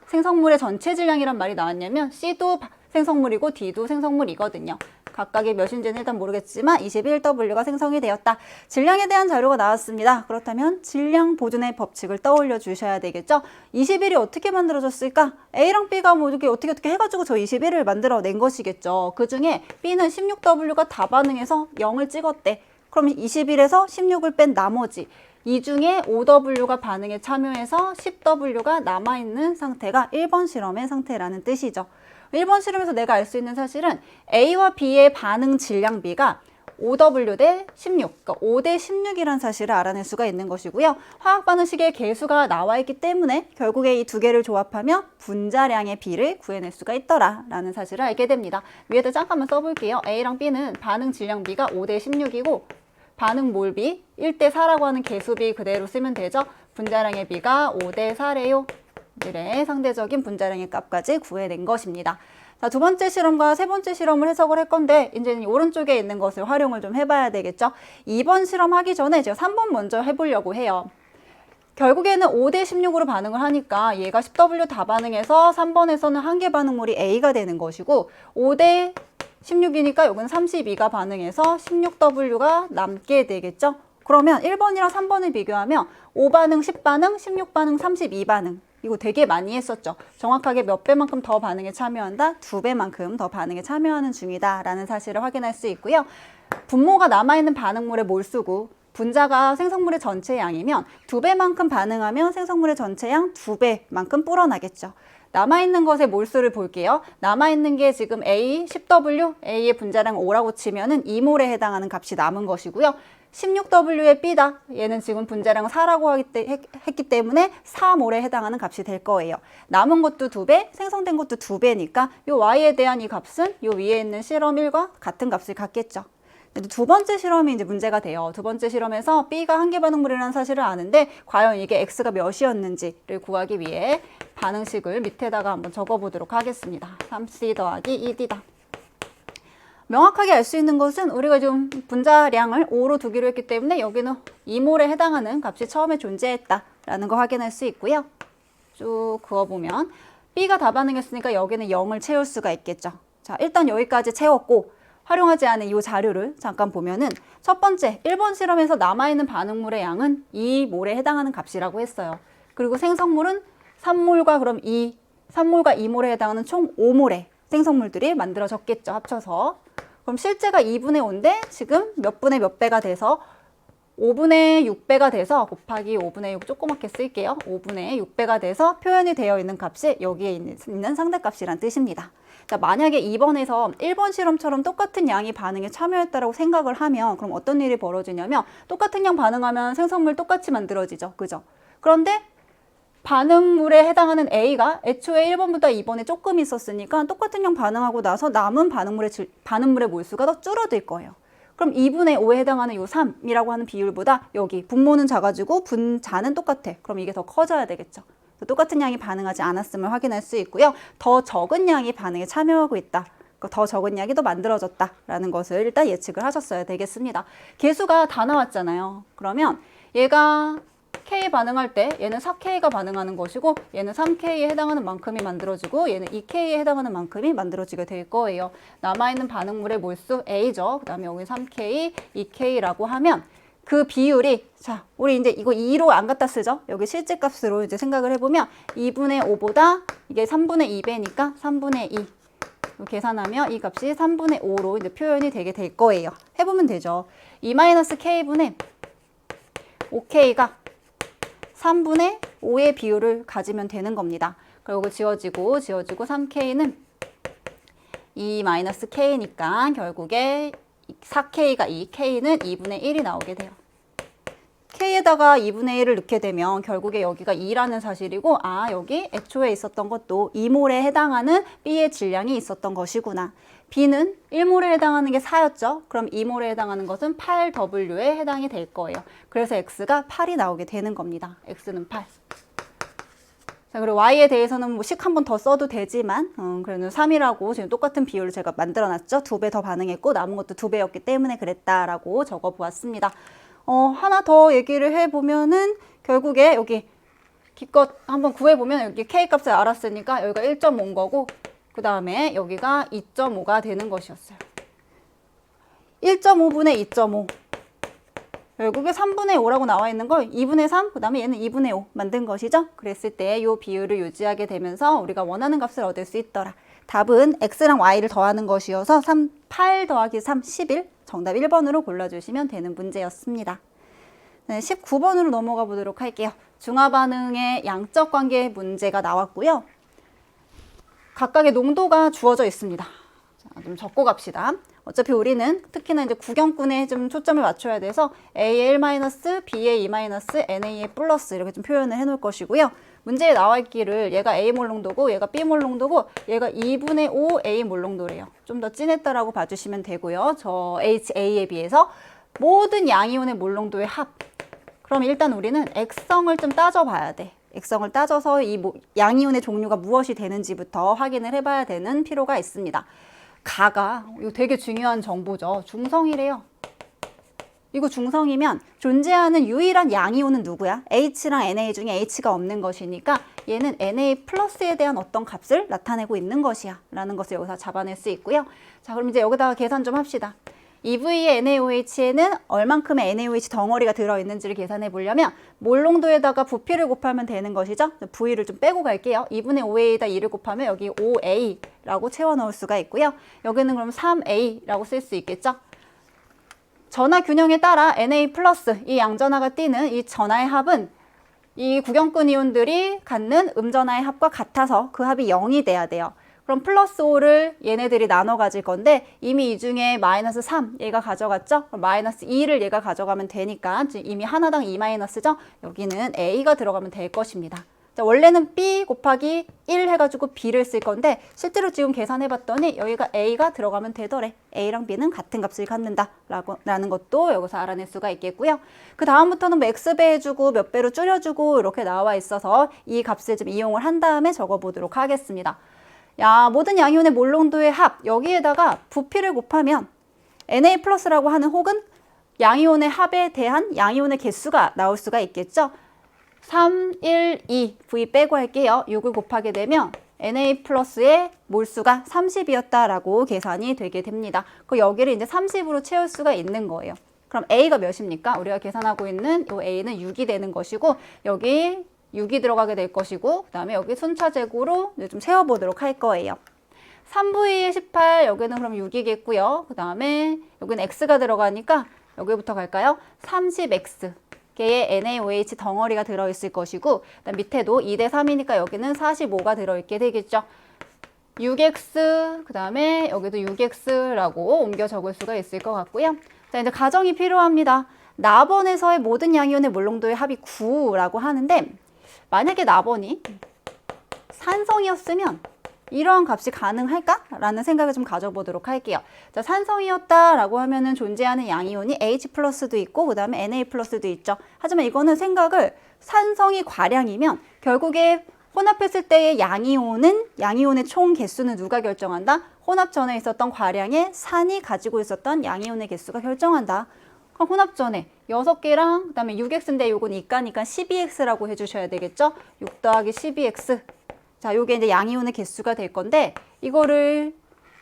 Speaker 1: 생성물의 전체 질량이란 말이 나왔냐면 C도 생성물이고 D도 생성물이거든요. 각각의 몇인지는 일단 모르겠지만 21W가 생성이 되었다. 질량에 대한 자료가 나왔습니다. 그렇다면 질량 보존의 법칙을 떠올려 주셔야 되겠죠. 21이 어떻게 만들어졌을까? A랑 B가 뭐 이렇게 어떻게 해가지고 저 21을 만들어낸 것이겠죠. 그 중에 B는 16W가 다 반응해서 0을 찍었대. 그럼 21에서 16을 뺀 나머지 이 중에 5W가 반응에 참여해서 10W가 남아있는 상태가 1번 실험의 상태라는 뜻이죠. 1번 실험에서 내가 알 수 있는 사실은 A와 B의 반응 질량비가 5W 대 16, 그러니까 5 대 16이라는 사실을 알아낼 수가 있는 것이고요. 화학 반응식의 개수가 나와 있기 때문에 결국에 이 두 개를 조합하면 분자량의 B를 구해낼 수가 있더라라는 사실을 알게 됩니다. 위에다 잠깐만 써볼게요. A랑 B는 반응 질량비가 5 대 16이고 반응 몰비 1대 4라고 하는 개수비 그대로 쓰면 되죠. 분자량의 B가 5 대 4래요. 의 상대적인 분자량의 값까지 구해낸 것입니다. 자, 두 번째 실험과 세 번째 실험을 해석을 할 건데 이제는 오른쪽에 있는 것을 활용을 좀 해봐야 되겠죠. 2번 실험 하기 전에 제가 3번 먼저 해보려고 해요. 결국에는 5 대 16으로 반응을 하니까 얘가 10W 다 반응해서 3번에서는 한계 반응물이 A가 되는 것이고 5 대 16이니까 여기는 32가 반응해서 16W가 남게 되겠죠. 그러면 1번이랑 3번을 비교하면 5반응, 10반응, 16반응, 32반응 이거 되게 많이 했었죠. 정확하게 몇 배만큼 더 반응에 참여한다? 2배만큼 더 반응에 참여하는 중이다 라는 사실을 확인할 수 있고요. 분모가 남아있는 반응물의 몰수고 분자가 생성물의 전체 양이면 2배만큼 반응하면 생성물의 전체 양 2배만큼 불어나겠죠. 남아있는 것의 몰수를 볼게요. 남아있는 게 지금 A, 10W, A의 분자량 5라고 치면은 2몰에 해당하는 값이 남은 것이고요. 16W의 B다. 얘는 지금 분자량 4라고 했기 때문에 4몰에 해당하는 값이 될 거예요. 남은 것도 2배, 생성된 것도 2배니까 이 Y에 대한 이 값은 이 위에 있는 실험 1과 같은 값을 갖겠죠. 두 번째 실험이 이제 문제가 돼요. 두 번째 실험에서 B가 한계 반응물이라는 사실을 아는데 과연 이게 X가 몇이었는지를 구하기 위해 반응식을 밑에다가 한번 적어보도록 하겠습니다. 3C 더하기 2D다. 명확하게 알 수 있는 것은 우리가 좀 분자량을 5로 두기로 했기 때문에 여기는 2몰에 해당하는 값이 처음에 존재했다라는 거 확인할 수 있고요. 쭉 그어보면 B가 다 반응했으니까 여기는 0을 채울 수가 있겠죠. 자, 일단 여기까지 채웠고 활용하지 않은 이 자료를 잠깐 보면은 첫 번째 1번 실험에서 남아있는 반응물의 양은 2몰에 해당하는 값이라고 했어요. 그리고 생성물은 3몰과 그럼 3몰과 2몰에 해당하는 총 5몰의 생성물들이 만들어졌겠죠. 합쳐서. 그럼 실제가 2분의 5인데 지금 몇 분의 몇 배가 돼서 5분의 6배가 돼서 곱하기 5분의 6 조그맣게 쓸게요. 5분의 6배가 돼서 표현이 되어 있는 값이 여기에 있는 상대값이란 뜻입니다. 자, 만약에 2번에서 1번 실험처럼 똑같은 양이 반응에 참여했다고 생각을 하면 그럼 어떤 일이 벌어지냐면 똑같은 양 반응하면 생성물 똑같이 만들어지죠. 그죠? 그런데 반응물에 해당하는 A가 애초에 1번보다 2번에 조금 있었으니까 똑같은 양 반응하고 나서 남은 반응물의 몰수가 더 줄어들 거예요. 그럼 2분의 5에 해당하는 요 3이라고 하는 비율보다 여기 분모는 작아지고 분자는 똑같아. 그럼 이게 더 커져야 되겠죠. 똑같은 양이 반응하지 않았음을 확인할 수 있고요. 더 적은 양이 반응에 참여하고 있다. 더 적은 양이 더 만들어졌다라는 것을 일단 예측을 하셨어야 되겠습니다. 계수가 다 나왔잖아요. 그러면 얘가 K 반응할 때 얘는 4K가 반응하는 것이고 얘는 3K에 해당하는 만큼이 만들어지고 얘는 2K에 해당하는 만큼이 만들어지게 될 거예요. 남아있는 반응물의 몰수 A죠. 그 다음에 여기 3K, 2K라고 하면 그 비율이 자 우리 이제 이거 2로 안 갖다 쓰죠. 여기 실제 값으로 이제 생각을 해보면 2분의 5보다 이게 3분의 2배니까 3분의 2 계산하면 이 값이 3분의 5로 이제 표현이 되게 될 거예요. 해보면 되죠. 2-K분의 5K가 3분의 5의 비율을 가지면 되는 겁니다. 그리고 지워지고 3K는 2-K니까 결국에 4K가 2, K는 2분의 1이 나오게 돼요. K에다가 2분의 1을 넣게 되면 결국에 여기가 2라는 사실이고 여기 애초에 있었던 것도 2몰에 해당하는 B의 질량이 있었던 것이구나. B는 1몰에 해당하는 게 4였죠. 그럼 2몰에 해당하는 것은 8W에 해당이 될 거예요. 그래서 X가 8이 나오게 되는 겁니다. X는 8. 자, 그리고 Y에 대해서는 뭐 식 한 번 더 써도 되지만 그래도 3이라고 지금 똑같은 비율을 제가 만들어놨죠. 2배 더 반응했고 남은 것도 2배였기 때문에 그랬다라고 적어보았습니다. 하나 더 얘기를 해보면은 결국에 여기 기껏 한번 구해보면 여기 K 값을 알았으니까 여기가 1.5인 거고 그 다음에 여기가 2.5가 되는 것이었어요. 1.5분의 2.5 결국에 3분의 5라고 나와 있는 걸 2분의 3, 그 다음에 얘는 2분의 5 만든 것이죠. 그랬을 때 이 비율을 유지하게 되면서 우리가 원하는 값을 얻을 수 있더라. 답은 X랑 Y를 더하는 것이어서 8 더하기 3, 11 정답 1번으로 골라주시면 되는 문제였습니다. 네, 19번으로 넘어가 보도록 할게요. 중화반응의 양적 관계 문제가 나왔고요. 각각의 농도가 주어져 있습니다. 자, 좀 적고 갑시다. 어차피 우리는 특히나 이제 구경꾼에 좀 초점을 맞춰야 돼서 A의 1-, B의 2-, NA의 플러스 이렇게 좀 표현을 해놓을 것이고요. 문제에 나와 있기를 얘가 A몰 농도고 얘가 B몰 농도고 얘가 2분의 5 A몰 농도래요. 좀 더 진했다라고 봐주시면 되고요. 저 HA에 비해서 모든 양이온의 몰 농도의 합. 그럼 일단 우리는 액성을 좀 따져봐야 돼. 액성을 따져서 이 양이온의 종류가 무엇이 되는지부터 확인을 해봐야 되는 필요가 있습니다. 가가 이거 되게 중요한 정보죠. 중성이래요. 이거 중성이면 존재하는 유일한 양이온은 누구야? H랑 Na 중에 H가 없는 것이니까 얘는 Na 플러스에 대한 어떤 값을 나타내고 있는 것이야 라는 것을 여기서 잡아낼 수 있고요. 자, 그럼 이제 여기다가 계산 좀 합시다. EV의 NaOH에는 얼만큼의 NaOH 덩어리가 들어있는지를 계산해 보려면 몰농도에다가 부피를 곱하면 되는 것이죠. V를 좀 빼고 갈게요. 2분의 5A에다 2를 곱하면 여기 5A라고 채워 넣을 수가 있고요. 여기는 그럼 3A라고 쓸 수 있겠죠. 전하 균형에 따라 Na 플러스 이 양전하가 띄는 이 전하의 합은 이 구경꾼 이온들이 갖는 음전하의 합과 같아서 그 합이 0이 돼야 돼요. 그럼 플러스 5를 얘네들이 나눠 가질 건데 이미 이 중에 마이너스 3 얘가 가져갔죠? 그럼 마이너스 2를 얘가 가져가면 되니까 이미 하나당 2 마이너스죠? 여기는 A가 들어가면 될 것입니다. 자, 원래는 B 곱하기 1 해가지고 B를 쓸 건데 실제로 지금 계산해봤더니 여기가 A가 들어가면 되더래. A랑 B는 같은 값을 갖는다 라는 것도 여기서 알아낼 수가 있겠고요. 그 다음부터는 뭐 X배 해주고 몇 배로 줄여주고 이렇게 나와 있어서 이 값을 좀 이용을 한 다음에 적어보도록 하겠습니다. 야, 모든 양이온의 몰농도의 합 여기에다가 부피를 곱하면 Na 플러스라고 하는 혹은 양이온의 합에 대한 양이온의 개수가 나올 수가 있겠죠. 3, 1, 2 V 빼고 할게요. 6을 곱하게 되면 Na 플러스의 몰수가 30이었다라고 계산이 되게 됩니다. 그 여기를 이제 30으로 채울 수가 있는 거예요. 그럼 A가 몇입니까? 우리가 계산하고 있는 이 A는 6이 되는 것이고 여기 6이 들어가게 될 것이고 그 다음에 여기 순차적으로 좀 세워보도록 할 거예요. 3V의 18 여기는 그럼 6이겠고요. 그 다음에 여기는 X가 들어가니까 여기부터 갈까요? 30X 개의 NaOH 덩어리가 들어있을 것이고 그다음 밑에도 2대 3이니까 여기는 45가 들어있게 되겠죠. 6X 그 다음에 여기도 6X라고 옮겨 적을 수가 있을 것 같고요. 자, 이제 가정이 필요합니다. 나번에서의 모든 양이온의 몰농도의 합이 9라고 하는데 만약에 나번이 산성이었으면 이러한 값이 가능할까라는 생각을 좀 가져보도록 할게요. 자, 산성이었다라고 하면은 존재하는 양이온이 H 플러스도 있고 그 다음에 Na 플러스도 있죠. 하지만 이거는 생각을 산성이 과량이면 결국에 혼합했을 때의 양이온의 총 개수는 누가 결정한다? 혼합 전에 있었던 과량의 산이 가지고 있었던 양이온의 개수가 결정한다. 그럼 혼합 전에 6개랑 그 다음에 6x인데 요건 이가니까 12x라고 해주셔야 되겠죠? 6 더하기 12x. 자, 요게 이제 양이온의 개수가 될 건데 이거를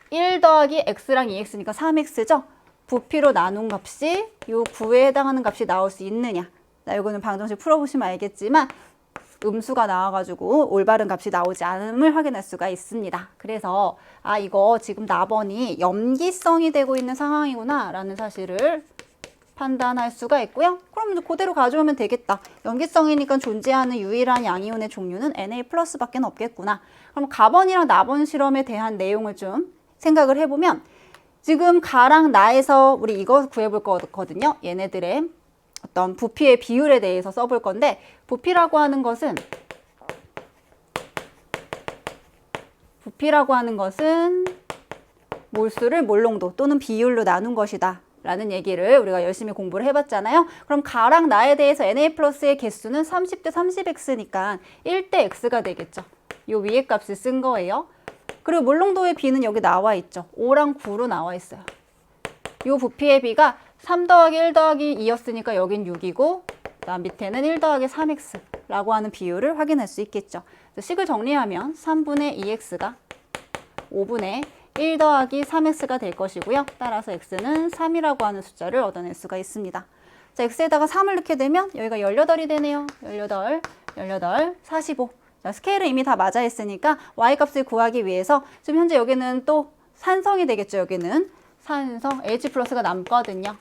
Speaker 1: 1 더하기 x랑 2x니까 3x죠? 부피로 나눈 값이 요 9에 해당하는 값이 나올 수 있느냐. 자, 요거는 방정식 풀어보시면 알겠지만 음수가 나와가지고 올바른 값이 나오지 않음을 확인할 수가 있습니다. 그래서 아, 이거 지금 나번이 염기성이 되고 있는 상황이구나 라는 사실을 판단할 수가 있고요. 그럼 이제 그대로 가져오면 되겠다. 염기성이니까 존재하는 유일한 양이온의 종류는 Na 플러스밖에 없겠구나. 그럼 가번이랑 나번 실험에 대한 내용을 좀 생각을 해보면 지금 가랑 나에서 우리 이거 구해볼 거거든요. 얘네들의 어떤 부피의 비율에 대해서 써볼 건데 부피라고 하는 것은 몰수를 몰농도 또는 비율로 나눈 것이다 라는 얘기를 우리가 열심히 공부를 해봤잖아요. 그럼 가랑 나에 대해서 Na 플러스의 개수는 30대 30x니까 1대 x가 되겠죠. 요 위에 값을 쓴 거예요. 그리고 몰농도의 비는 여기 나와 있죠. 5랑 9로 나와 있어요. 요 부피의 비가 3 더하기 1 더하기 2였으니까 여긴 6이고 그다음 밑에는 1 더하기 3x라고 하는 비율을 확인할 수 있겠죠. 식을 정리하면 3분의 2x가 5분의 1 더하기 3x가 될 것이고요. 따라서 x는 3이라고 하는 숫자를 얻어낼 수가 있습니다. 자, x에다가 3을 넣게 되면 여기가 18이 되네요. 18, 45. 자, 스케일은 이미 다 맞아 있으니까 y값을 구하기 위해서 지금 현재 여기는 또 산성이 되겠죠. 여기는 산성 H 플러스가 남거든요.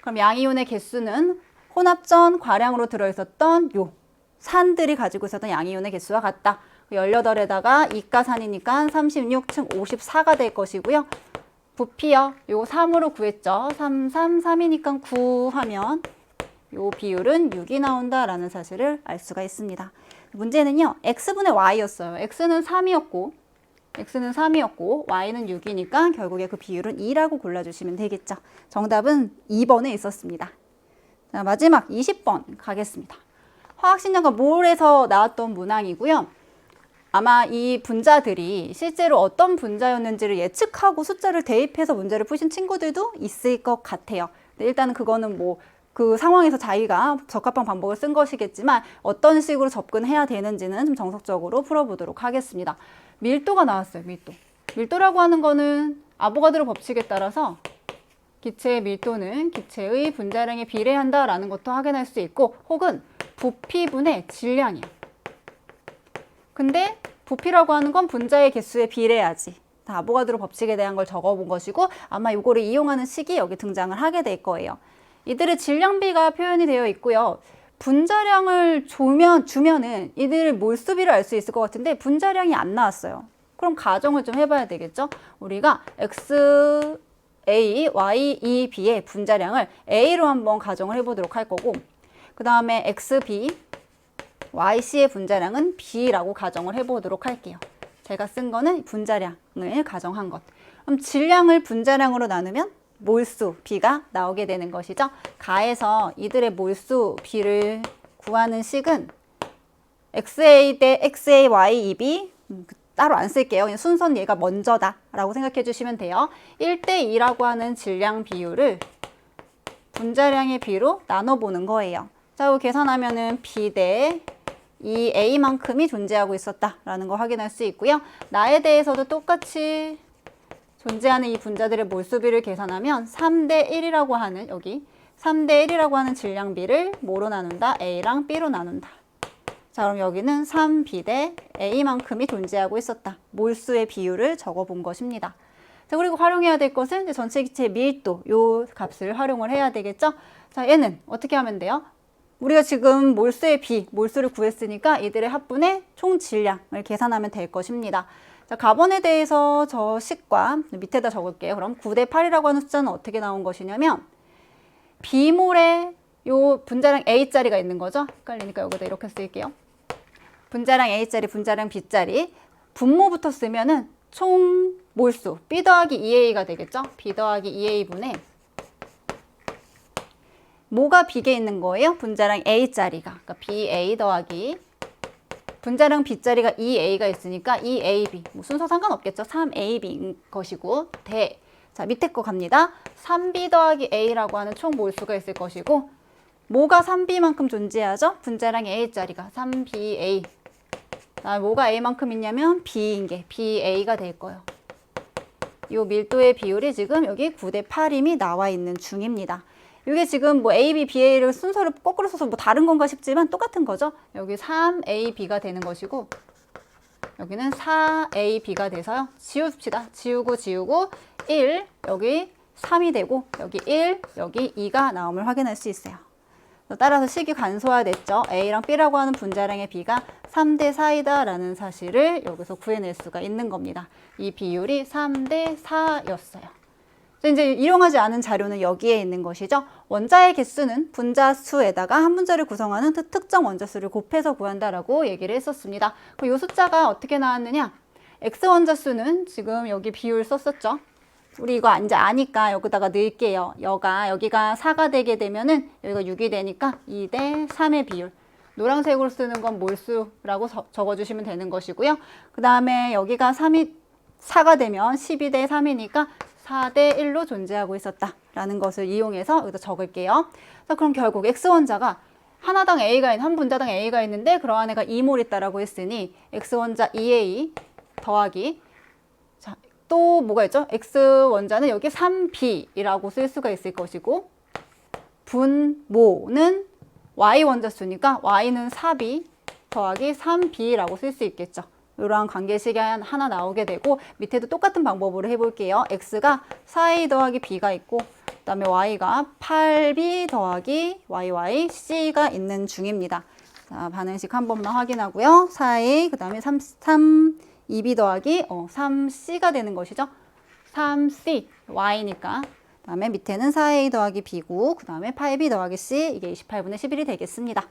Speaker 1: 그럼 양이온의 개수는 혼합전 과량으로 들어있었던 요 산들이 가지고 있었던 양이온의 개수와 같다. 18에다가 2가 산이니까 36, 즉 54가 될 것이고요. 부피요. 요거 3으로 구했죠. 3, 3, 3이니까 9 하면 요 비율은 6이 나온다라는 사실을 알 수가 있습니다. 문제는요. x분의 y였어요. x는 3이었고 y는 6이니까 결국에 그 비율은 2라고 골라주시면 되겠죠. 정답은 2번에 있었습니다. 자, 마지막 20번 가겠습니다. 화학식량과 몰에서 나왔던 문항이고요. 아마 이 분자들이 실제로 어떤 분자였는지를 예측하고 숫자를 대입해서 문제를 푸신 친구들도 있을 것 같아요. 일단은 그거는 뭐 그 상황에서 자기가 적합한 방법을 쓴 것이겠지만 어떤 식으로 접근해야 되는지는 좀 정석적으로 풀어보도록 하겠습니다. 밀도가 나왔어요. 밀도라고 하는 거는 아보가드로 법칙에 따라서 기체의 밀도는 기체의 분자량에 비례한다라는 것도 확인할 수 있고, 혹은 부피분의 질량이야. 근데 부피라고 하는 건 분자의 개수에 비례하지. 아보가드로 법칙에 대한 걸 적어본 것이고, 아마 이거를 이용하는 식이 여기 등장을 하게 될 거예요. 이들의 질량비가 표현이 되어 있고요. 분자량을 주면은 이들 몰수비를 알 수 있을 것 같은데 분자량이 안 나왔어요. 그럼 가정을 좀 해봐야 되겠죠? 우리가 X, A, Y, E, B의 분자량을 A로 한번 가정을 해보도록 할 거고, 그 다음에 X, B, Y, C의 분자량은 B라고 가정을 해보도록 할게요. 제가 쓴 거는 분자량을 가정한 것. 그럼 질량을 분자량으로 나누면 몰수 B가 나오게 되는 것이죠. 가에서 이들의 몰수 B를 구하는 식은 XA 대 XA, Y, EB 따로 안 쓸게요. 그냥 순서는 얘가 먼저다 라고 생각해 주시면 돼요. 1대 2라고 하는 질량 비율을 분자량의 비로 나눠보는 거예요. 자, 이거 계산하면은 B 대 이 A만큼이 존재하고 있었다라는 거 확인할 수 있고요. 나에 대해서도 똑같이 존재하는 이 분자들의 몰수비를 계산하면 3대 1이라고 하는, 여기 3대 1이라고 하는 질량비를 뭐로 나눈다? A랑 B로 나눈다. 자, 그럼 여기는 3B 대 A만큼이 존재하고 있었다. 몰수의 비율을 적어본 것입니다. 자, 그리고 활용해야 될 것은 이제 전체 기체의 밀도, 요 값을 활용을 해야 되겠죠? 자, 얘는 어떻게 하면 돼요? 우리가 지금 몰수의 B, 몰수를 구했으니까 이들의 합분의 총 질량을 계산하면 될 것입니다. 자, 가번에 대해서 저 식과 밑에다 적을게요. 그럼 9대 8이라고 하는 숫자는 어떻게 나온 것이냐면 B몰에 요 분자량 A자리가 있는 거죠. 헷갈리니까 여기다 이렇게 쓸게요. 분자량 A자리, 분자량 B자리. 분모부터 쓰면은 총 몰수 B 더하기 2A가 되겠죠. B 더하기 2A분의 뭐가 B에 있는 거예요? 분자량 A자리가. 그러니까 BA 더하기 분자량 B자리가 2A가 있으니까 2AB. 뭐 순서 상관없겠죠. 3AB인 것이고 대. 자, 밑에 거 갑니다. 3B 더하기 A라고 하는 총 몰수가 있을 것이고 뭐가 3B만큼 존재하죠? 분자량 A자리가 3BA. 뭐가 A만큼 있냐면 B인 게 BA가 될 거예요. 이 밀도의 비율이 지금 여기 9대 8임이 나와 있는 중입니다. 이게 지금 뭐 A, B, BA를 순서를 거꾸로 써서 뭐 다른 건가 싶지만 똑같은 거죠. 여기 3AB가 되는 것이고 여기는 4AB가 돼서요. 지웁시다. 지우고 1, 여기 3이 되고 여기 1, 여기 2가 나옴을 확인할 수 있어요. 따라서 식이 간소화됐죠. A랑 B라고 하는 분자량의 B가 3대 4이다 라는 사실을 여기서 구해낼 수가 있는 겁니다. 이 비율이 3대 4였어요. 이제 일용하지 않은 자료는 여기에 있는 것이죠. 원자의 개수는 분자수에다가 한 분자를 구성하는 특정 원자수를 곱해서 구한다라고 얘기를 했었습니다. 그럼 이 숫자가 어떻게 나왔느냐? X 원자수는 지금 여기 비율 썼었죠. 우리 이거 이제 아니까 여기다가 넣을게요. 여기가 4가 되게 되면은 여기가 6이 되니까 2대 3의 비율. 노란색으로 쓰는 건 몰수라고 적어주시면 되는 것이고요. 그 다음에 여기가 4가 되면 12대 3이니까 4대 1로 존재하고 있었다라는 것을 이용해서 여기다 적을게요. 자, 그럼 결국 X원자가 하나당 A가 한 분자당 A가 있는데 그러한 애가 2몰 있다라고 했으니 X원자 2A 더하기 자, 또 뭐가 있죠? X원자는 여기 3B이라고 쓸 수가 있을 것이고 분모는 Y원자수니까 Y는 4B 더하기 3B라고 쓸 수 있겠죠. 이러한 관계식이 하나 나오게 되고 밑에도 똑같은 방법으로 해볼게요. X가 4A 더하기 B가 있고 그 다음에 Y가 8B 더하기 YY C가 있는 중입니다. 자, 반응식 한 번만 확인하고요. 4A 그 다음에 2B 더하기 3C가 되는 것이죠. 3C Y니까 그 다음에 밑에는 4A 더하기 B고 그 다음에 8B 더하기 C 이게 28분의 11이 되겠습니다.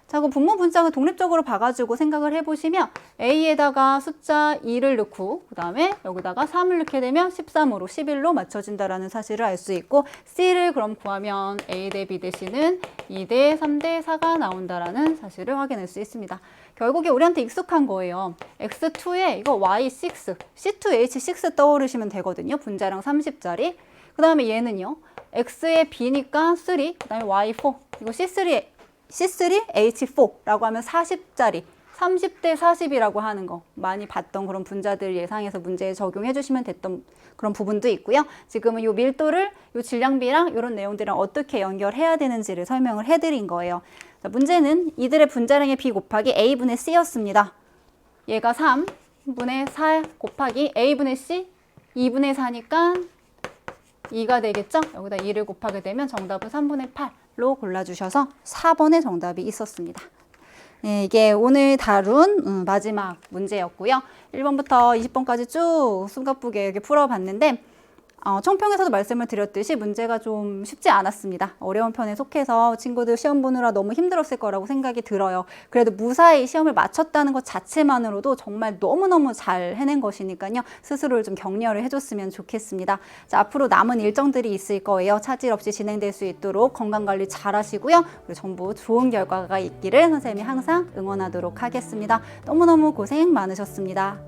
Speaker 1: 자, 그 분모 분자가 독립적으로 봐가지고 생각을 해보시면 A에다가 숫자 2를 넣고 그 다음에 여기다가 3을 넣게 되면 13으로 11로 맞춰진다라는 사실을 알 수 있고 C를 그럼 구하면 A 대 B 대 C는 2대 3대 4가 나온다라는 사실을 확인할 수 있습니다. 결국에 우리한테 익숙한 거예요. X2에 이거 Y6, C2H6 떠오르시면 되거든요. 분자량 30짜리. 그 다음에 얘는요. X의 B니까 3, 그 다음에 Y4, 이거 C3H4라고 하면 40짜리 30대 40이라고 하는 거 많이 봤던 그런 분자들 예상해서 문제에 적용해 주시면 됐던 그런 부분도 있고요. 지금은 요 밀도를 요 질량비랑 이런 내용들이랑 어떻게 연결해야 되는지를 설명을 해드린 거예요. 자, 문제는 이들의 분자량의 B 곱하기 A분의 C였습니다. 얘가 3분의 4 곱하기 A분의 C 2분의 4니까 2가 되겠죠? 여기다 2를 곱하게 되면 정답은 3분의 8로 골라주셔서 4번의 정답이 있었습니다. 네, 이게 오늘 다룬 마지막 문제였고요. 1번부터 20번까지 쭉 숨가쁘게 이렇게 풀어봤는데 총평에서도 말씀을 드렸듯이 문제가 좀 쉽지 않았습니다. 어려운 편에 속해서 친구들 시험 보느라 너무 힘들었을 거라고 생각이 들어요. 그래도 무사히 시험을 마쳤다는 것 자체만으로도 정말 너무너무 잘 해낸 것이니까요. 스스로를 좀 격려를 해줬으면 좋겠습니다. 자, 앞으로 남은 일정들이 있을 거예요. 차질 없이 진행될 수 있도록 건강관리 잘 하시고요. 그리고 전부 좋은 결과가 있기를 선생님이 항상 응원하도록 하겠습니다. 너무너무 고생 많으셨습니다.